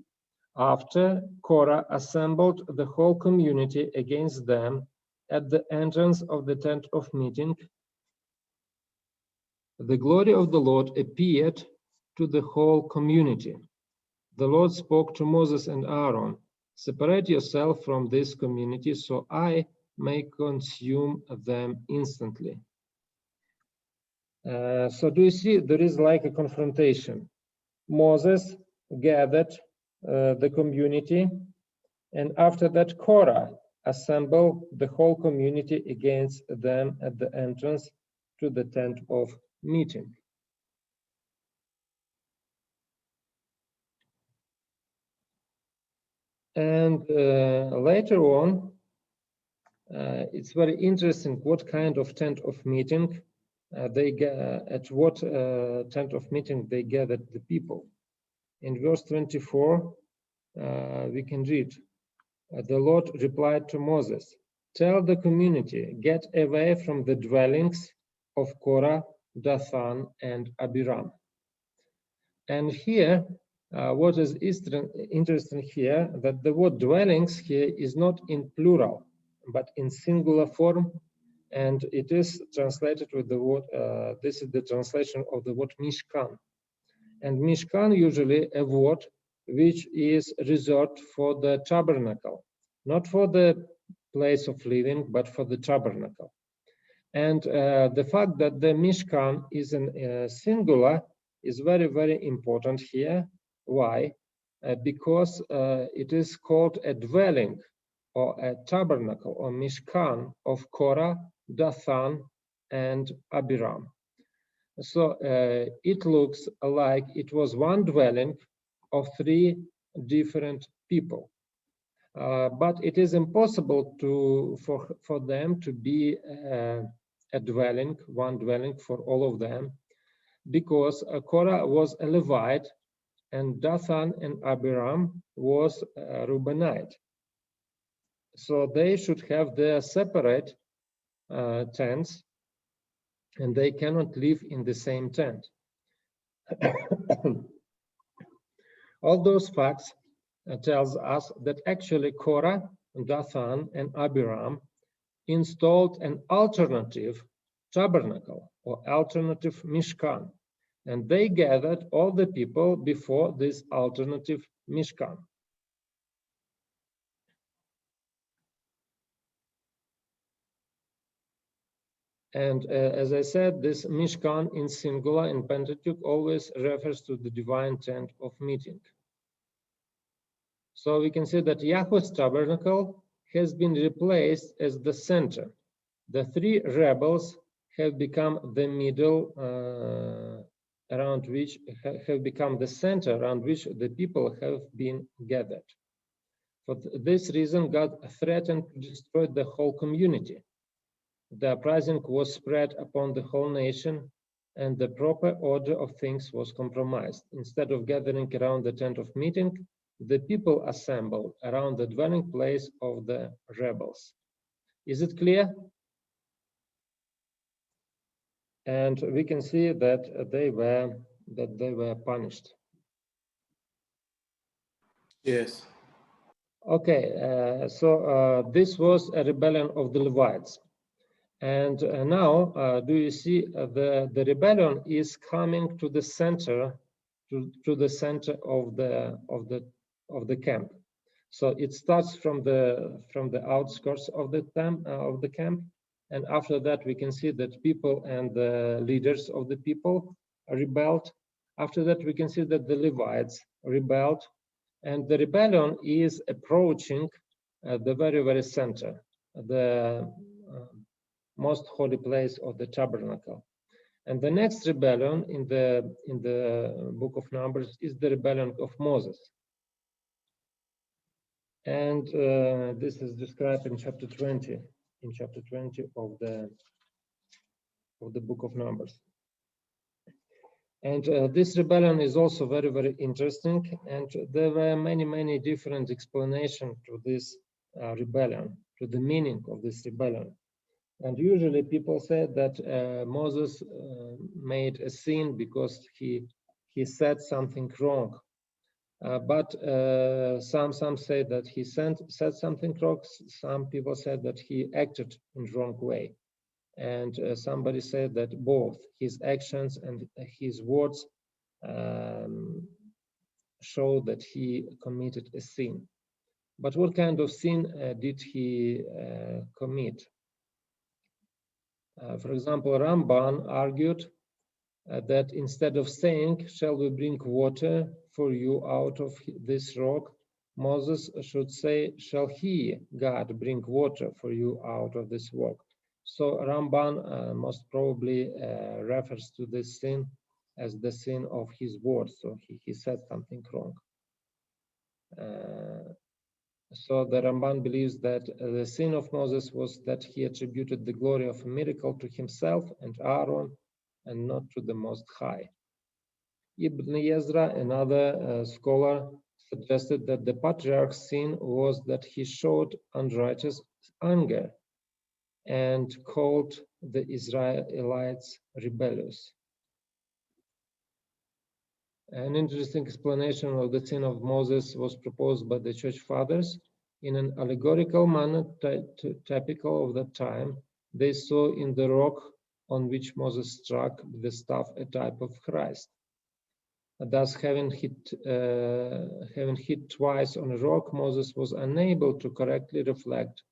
after Korah assembled the whole community against them at the entrance of the tent of meeting, the glory of the Lord appeared to the whole community. The Lord spoke to Moses and Aaron, separate yourself from this community so I may consume them instantly. So do you see there is like a confrontation? Moses gathered the community, and after that Korah assembled the whole community against them at the entrance to the tent of meeting. And later on, it's very interesting what kind of tent of meeting at what tent of meeting they gathered the people. In verse 24, we can read, the Lord replied to Moses, tell the community, get away from the dwellings of Korah, Dathan, and Abiram. And here, what is interesting here, that the word dwellings here is not in plural, but in singular form, and it is translated with the word, this is the translation of the word Mishkan. And Mishkan usually a word which is reserved for the tabernacle, not for the place of living, but for the tabernacle. And the fact that the Mishkan is in singular is very, very important here. Why? Because it is called a dwelling or a tabernacle or Mishkan of Korah, Dathan, and Abiram. So it looks like it was one dwelling of three different people. But it is impossible for them to be a dwelling, one dwelling for all of them, because Korah was a Levite and Dathan and Abiram was a Reubenite. So they should have their separate tents, and they cannot live in the same tent. All those facts tells us that actually Korah, Dathan, and Abiram installed an alternative tabernacle or alternative Mishkan, and they gathered all the people before this alternative Mishkan. And as I said, this Mishkan in singular in Pentateuch always refers to the divine tent of meeting. So we can see that Yahweh's tabernacle has been replaced as the center. The three rebels have become the middle around which have become the center around which the people have been gathered. For this reason, God threatened to destroy the whole community. The uprising was spread upon the whole nation, and the proper order of things was compromised. Instead of gathering around the tent of meeting, the people assembled around the dwelling place of the rebels. Is it clear? And we can see that they were punished. Yes. Okay, so this was a rebellion of the Levites. And now, do you see the rebellion is coming to the center, to the center of the camp. So it starts from the outskirts of the camp, and after that we can see that people and the leaders of the people rebelled. After that we can see that the Levites rebelled, and the rebellion is approaching the very center, the most holy place of the tabernacle. And the next rebellion in the book of Numbers is the rebellion of Moses. And this is described in chapter 20, of the book of Numbers. And this rebellion is also very interesting, and there were many different explanations to this rebellion, to the meaning of this rebellion. And usually people say that Moses made a sin because he said something wrong. But some say that he said something wrong. Some people said that he acted in the wrong way. And somebody said that both his actions and his words show that he committed a sin. But what kind of sin did he commit? For example, Ramban argued that instead of saying, "Shall we bring water for you out of this rock?" Moses should say, "Shall he, God, bring water for you out of this rock?" So Ramban most probably refers to this sin as the sin of his words. So he said something wrong. So the Ramban believes that the sin of Moses was that he attributed the glory of a miracle to himself and Aaron and not to the Most High. Ibn Ezra, another scholar, suggested that the patriarch's sin was that he showed unrighteous anger and called the Israelites rebellious. An interesting explanation of the sin of Moses was proposed by the church fathers. In an allegorical manner, typical of that time, they saw in the rock on which Moses struck with the staff a type of Christ. Thus, having hit twice on a rock, Moses was unable to correctly reflect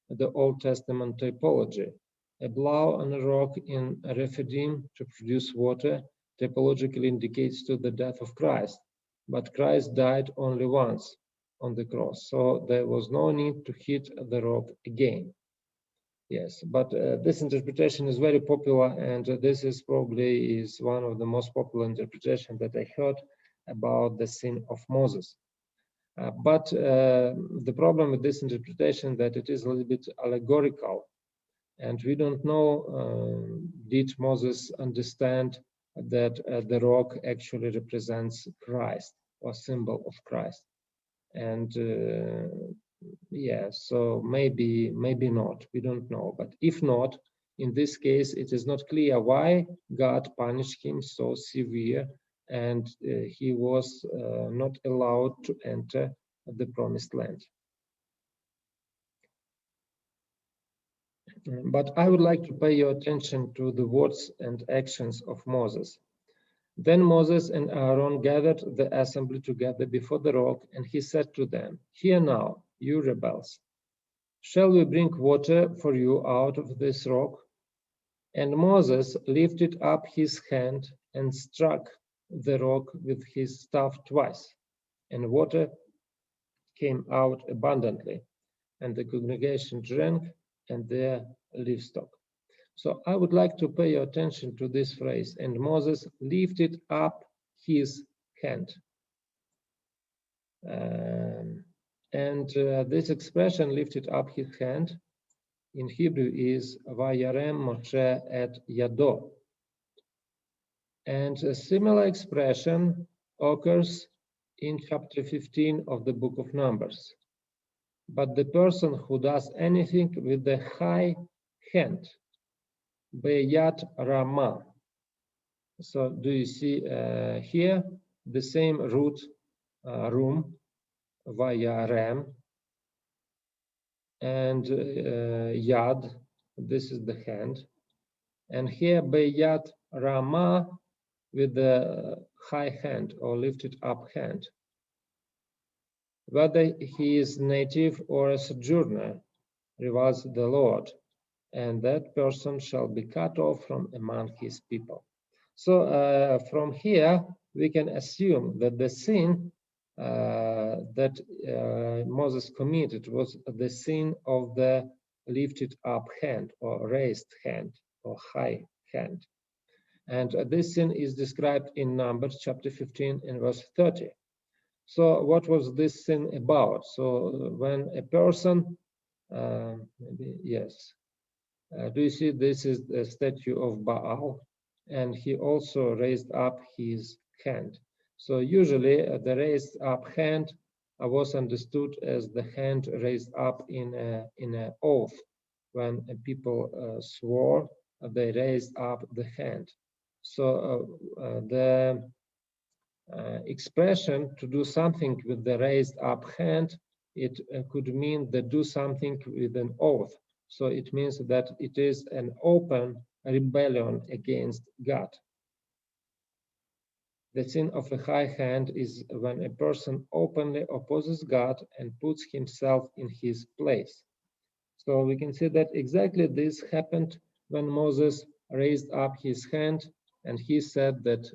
the Old Testament typology. A blow on a rock in Rephidim to produce water typologically indicates to the death of Christ, but Christ died only once on the cross, so there was no need to hit the rock again. Yes, but this interpretation is very popular, and this is probably one of the most popular interpretations that I heard about the sin of Moses. But the problem with this interpretation that it is a little bit allegorical, and we don't know did Moses understand that the rock actually represents Christ or symbol of Christ. And yeah, so maybe not, we don't know. But if not, in this case, it is not clear why God punished him so severe and he was not allowed to enter the promised land. But I would like to pay your attention to the words and actions of Moses. Then Moses and Aaron gathered the assembly together before the rock, and he said to them, "Hear now, you rebels. Shall we bring water for you out of this rock?" And Moses lifted up his hand and struck the rock with his staff twice, and water came out abundantly, and the congregation drank and their livestock. So I would like to pay your attention to this phrase, and Moses lifted up his hand. This expression, lifted up his hand, in Hebrew is Vayarem Moshe et Yado. And a similar expression occurs in chapter 15 of the book of Numbers. But the person who does anything with the high hand, Beyat Rama. So do you see here the same root room, Vayarem, and Yad, this is the hand. And here Beyat Rama with the high hand or lifted up hand. Whether he is native or a sojourner, reveals the Lord, and that person shall be cut off from among his people. So from here, we can assume that the sin that Moses committed was the sin of the lifted up hand or raised hand or high hand. And this sin is described in Numbers chapter 15 and verse 30. So what was this sin about? So when a person, maybe, yes, do you see this is the statue of Baal, and he also raised up his hand. So usually the raised up hand was understood as the hand raised up in an oath. When people swore, they raised up the hand. So the expression to do something with the raised up hand, it could mean that do something with an oath. So it means that it is an open rebellion against God. The sin of a high hand is when a person openly opposes God and puts himself in his place. So we can see that exactly this happened when Moses raised up his hand and he said that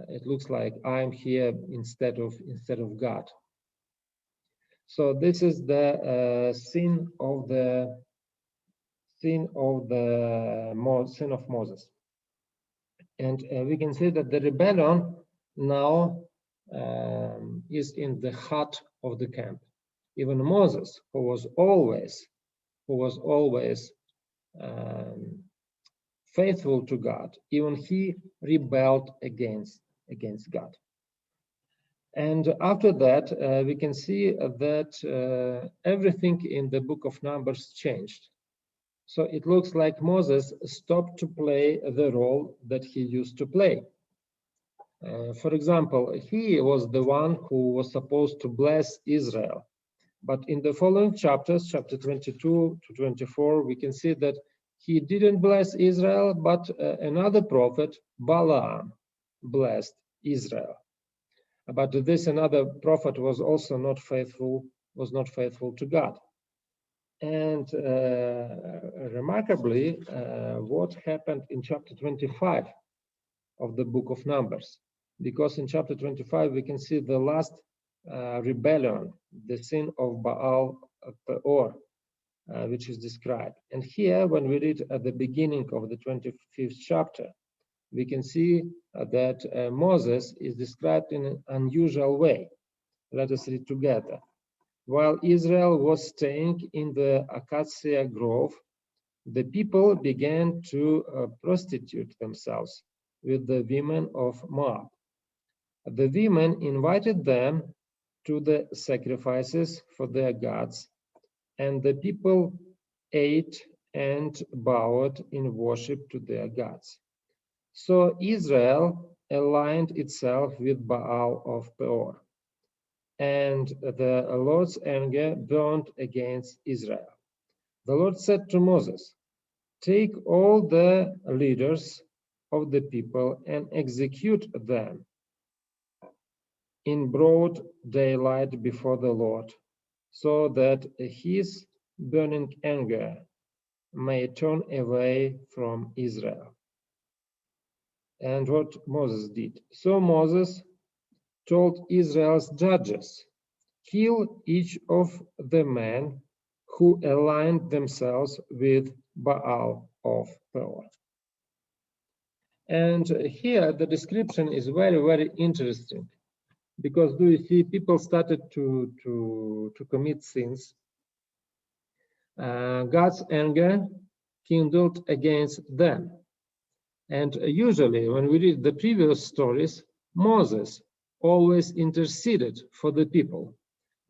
it looks like I'm here instead of God. So this is the sin of Moses, and we can see that the rebellion now is in the heart of the camp. Even Moses, who was always faithful to God, even he rebelled against God. And after that, we can see that everything in the book of Numbers changed. So it looks like Moses stopped to play the role that he used to play. For example, he was the one who was supposed to bless Israel. But in the following chapters, chapter 22 to 24, we can see that he didn't bless Israel, but another prophet, Balaam, blessed Israel. But this another prophet was also not faithful to God. And remarkably, what happened in chapter 25 of the book of Numbers? Because in chapter 25, we can see the last rebellion, the sin of Baal Peor, which is described. And here, when we read at the beginning of the 25th chapter, we can see that Moses is described in an unusual way. Let us read together. While Israel was staying in the acacia grove, the people began to prostitute themselves with the women of Moab. The women invited them to the sacrifices for their gods, and the people ate and bowed in worship to their gods. So Israel aligned itself with Baal of Peor, and the Lord's anger burned against Israel. The Lord said to Moses, "Take all the leaders of the people and execute them in broad daylight before the Lord, so that his burning anger may turn away from Israel." And what Moses did. So Moses told Israel's judges, "Kill each of the men who aligned themselves with Baal of Peor. And here the description is very, very interesting, because do you see, people started to commit sins. God's anger kindled against them. And usually when we read the previous stories, Moses always interceded for the people.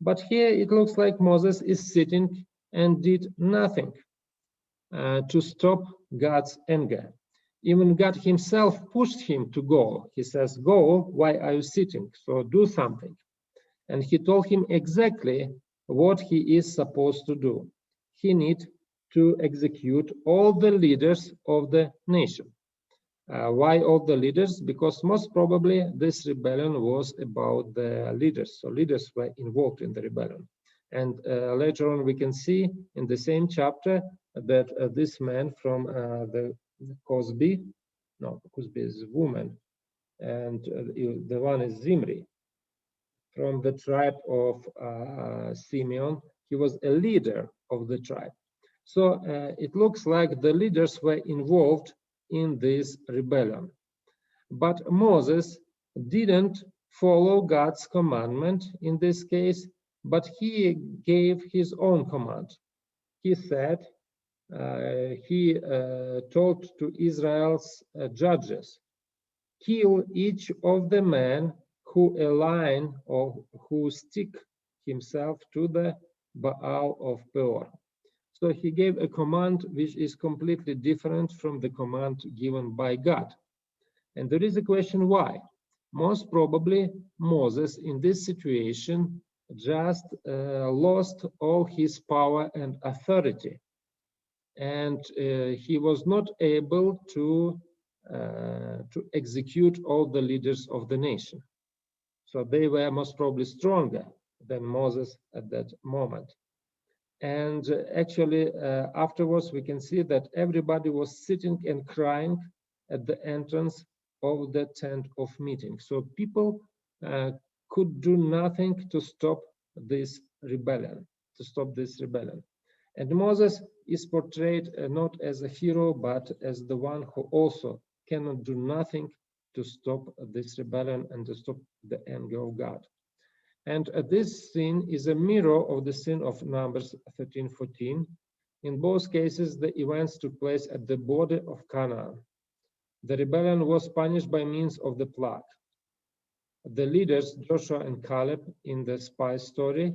But here it looks like Moses is sitting and did nothing to stop God's anger. Even God himself pushed him to go. He says, go, why are you sitting? So do something. And he told him exactly what he is supposed to do. He needs to execute all the leaders of the nation. Why all the leaders? Because most probably this rebellion was about the leaders. So leaders were involved in the rebellion. And later on we can see in the same chapter that this man from the Cosby, no, Cosby is a woman, and the one is Zimri, from the tribe of Simeon. He was a leader of the tribe. So it looks like the leaders were involved in this rebellion. But Moses didn't follow God's commandment in this case, but he gave his own command. He said, he told to Israel's judges, kill each of the men who align or who stick himself to the Baal of Peor. So he gave a command which is completely different from the command given by God. And there is a question why. Most probably Moses in this situation just lost all his power and authority. And he was not able to execute all the leaders of the nation. So they were most probably stronger than Moses at that moment. And actually, afterwards, we can see that everybody was sitting and crying at the entrance of the tent of meeting. So people could do nothing to stop this rebellion, And Moses is portrayed not as a hero, but as the one who also cannot do nothing to stop this rebellion and to stop the anger of God. And this scene is a mirror of the scene of Numbers 13:14. In both cases, the events took place at the border of Canaan. The rebellion was punished by means of the plague. The leaders, Joshua and Caleb in the spy story,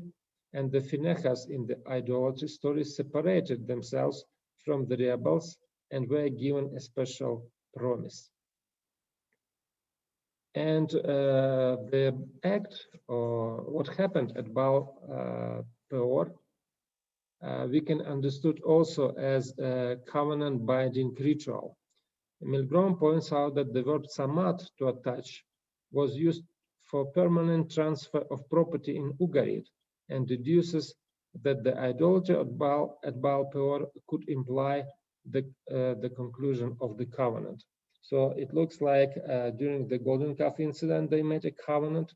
and the Phinehas in the idolatry story, separated themselves from the rebels and were given a special promise. And the act, or what happened at Baal Peor, we can understood also as a covenant binding ritual. Milgrom points out that the word samat, to attach, was used for permanent transfer of property in Ugarit, and deduces that the idolatry at Baal Peor could imply the conclusion of the covenant. So it looks like during the golden calf incident, they made a covenant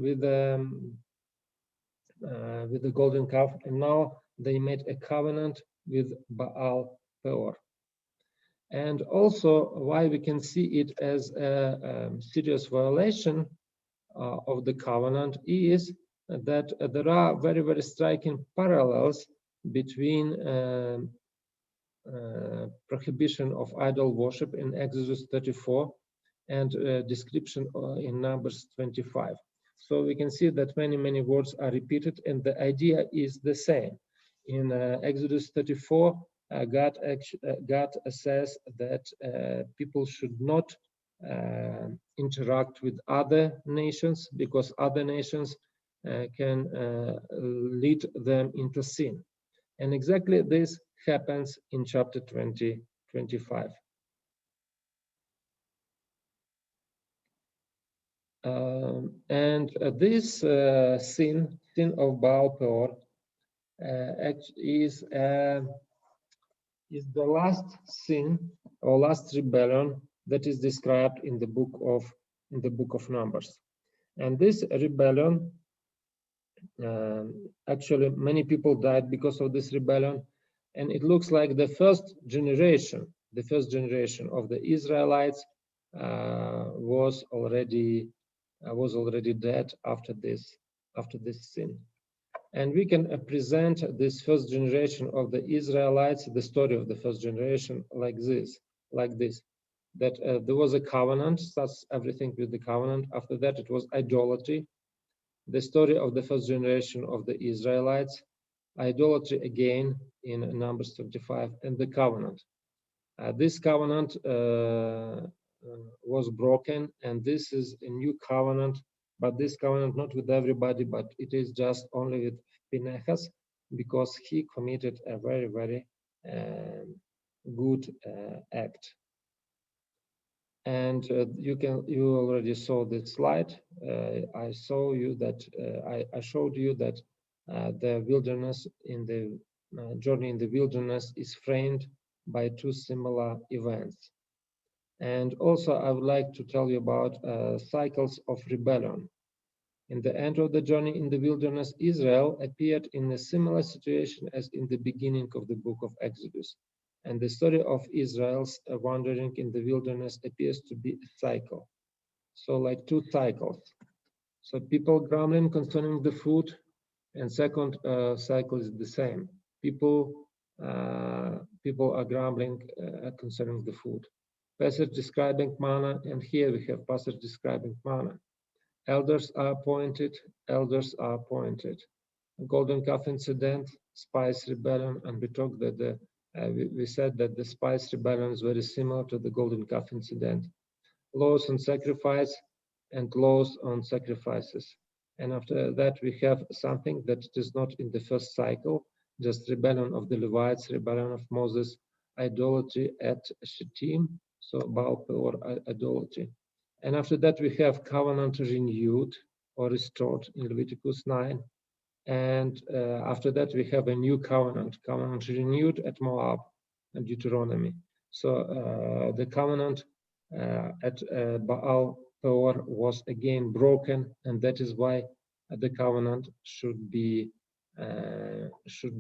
with the golden calf, and now they made a covenant with Baal Peor. And also why we can see it as a serious violation of the covenant is that there are very, very striking parallels between prohibition of idol worship in Exodus 34 and description in Numbers 25. So we can see that many, many words are repeated and the idea is the same. In Exodus 34, God says that people should not interact with other nations because other nations can lead them into sin. And exactly this happens in chapter 25. This sin of Baal Peor is the last sin or last rebellion that is described in the book of Numbers. And this rebellion Actually, many people died because of this rebellion, and it looks like the first generation of the Israelites was already dead after this sin. And we can present this first generation of the Israelites, the story of the first generation, like this, that there was a covenant, starts everything with the covenant. After that, it was idolatry. The story of the first generation of the Israelites, idolatry again in Numbers 25, and the covenant. This covenant was broken, and this is a new covenant, but this covenant not with everybody, but it is just only with Phinehas, because he committed a very, very good act. And you already saw this slide. I showed you that the wilderness journey in the wilderness is framed by two similar events. And also, I would like to tell you about cycles of rebellion. In the end of the journey in the wilderness, Israel appeared in a similar situation as in the beginning of the book of Exodus. And the story of Israel's wandering in the wilderness appears to be a cycle. So like two cycles. So people grumbling concerning the food, and second cycle is the same. People are grumbling concerning the food. Passage describing manna, and here we have passage describing manna. Elders are appointed. Golden calf incident, spice rebellion, and we talked that we said that the spice rebellion is very similar to the golden calf incident. Laws on sacrifice and laws on sacrifices. And after that, we have something that is not in the first cycle, just rebellion of the Levites, rebellion of Moses, idolatry at Shittim, so Baal Peor idolatry. And after that, we have covenant renewed or restored in Leviticus 9. And after that, we have a new covenant renewed at Moab and Deuteronomy. So the covenant at Baal Peor was again broken, and that is why the covenant should be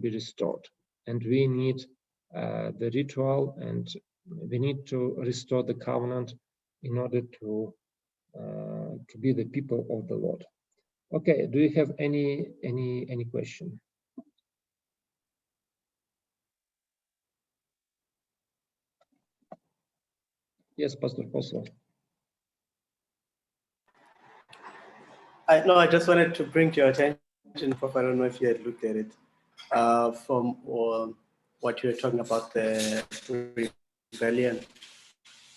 restored. And we need the ritual, and we need to restore the covenant in order to be the people of the Lord. Okay, do you have any question? Yes, Pastor Posel. I just wanted to bring to your attention, Prof. I don't know if you had looked at it, from what you were talking about, the rebellion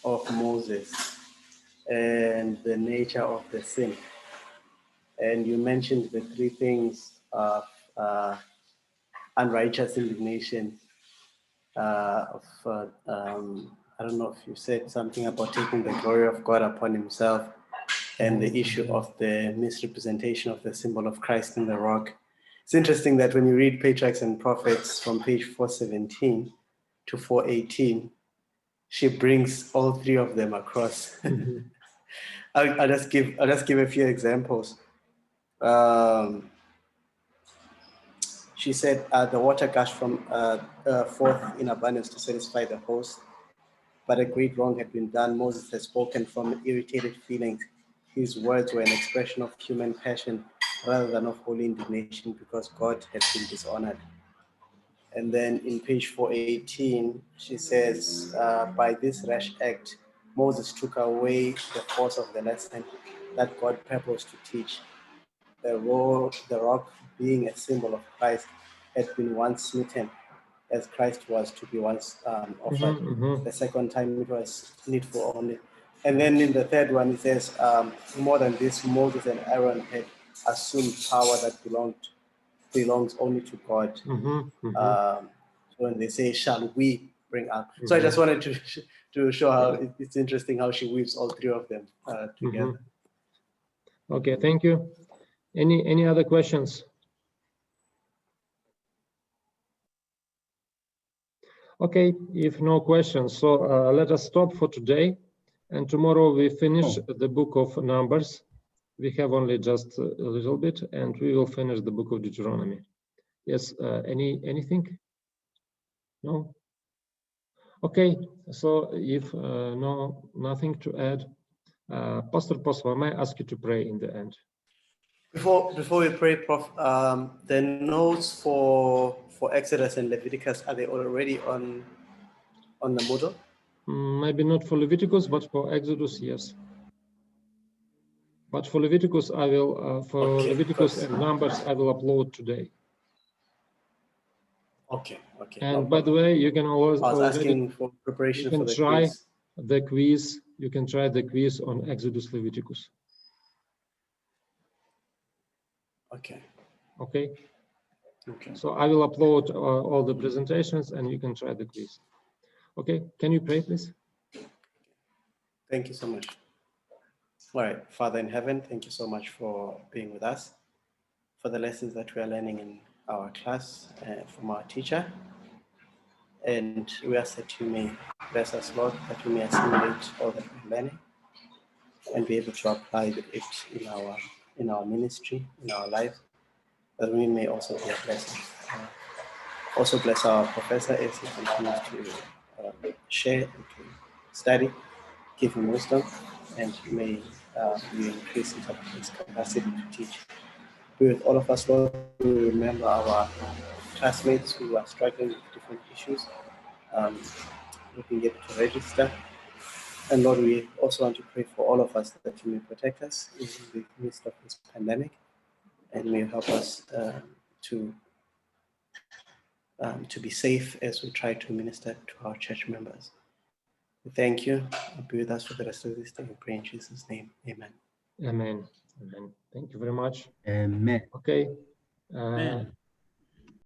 of Moses and the nature of the sin. And you mentioned the three things of unrighteous indignation, I don't know if you said something about taking the glory of God upon himself, and the issue of the misrepresentation of the symbol of Christ in the rock. It's interesting that when you read Patriarchs and Prophets from page 417 to 418, she brings all three of them across. Mm-hmm. I'll just give a few examples. She said the water gushed from forth in abundance to satisfy the host, but a great wrong had been done. Moses had spoken from irritated feelings. His words were an expression of human passion rather than of holy indignation, because God had been dishonored. And then in page 418, she says, by this rash act, Moses took away the force of the lesson that God purposed to teach. The rock, being a symbol of Christ, had been once smitten, as Christ was to be once offered. Mm-hmm. The second time it was needful only. And then in the third one, it says, more than this, Moses and Aaron had assumed power that belongs only to God. Mm-hmm. So when they say, shall we bring up? So I just wanted to show how it's interesting how she weaves all three of them together. Okay, thank you. Any other questions? Okay, if no questions, so let us stop for today, and tomorrow we finish the book of Numbers. We have only just a little bit, and we will finish the book of Deuteronomy. Yes, anything? No? Okay, so if nothing to add, Pastor Posma, may I ask you to pray in the end? Before we pray, Prof, the notes for Exodus and Leviticus, are they already on the Moodle? Maybe not for Leviticus, but for Exodus, yes. But for Leviticus, I will Okay, Leviticus because- and Numbers, I will upload today. Okay. And no by the problem. way, you can always I was already asking for preparation you can for the try quiz. the quiz. You can try the quiz on Exodus Leviticus. Okay. Okay. Okay. So I will upload all the presentations, and you can try the quiz. Okay. Can you pray, please? Thank you so much. All right, Father in heaven, thank you so much for being with us, for the lessons that we are learning in our class from our teacher. And we ask that you may bless us, Lord, that we may assimilate all that we're learning and be able to apply it in our ministry, in our life, that we may also be a blessing. Also bless our professor as he continues to share and to study, give him wisdom, and may you increase his capacity to teach. Be with all of us, Lord. We remember our classmates who are struggling with different issues, looking able to register. And Lord, we also want to pray for all of us that you may protect us in the midst of this pandemic, and may you help us to be safe as we try to minister to our church members. We thank you. Be with us for the rest of this day. We pray in Jesus' name. Amen. Amen. Amen. Thank you very much. Amen. Okay. Amen.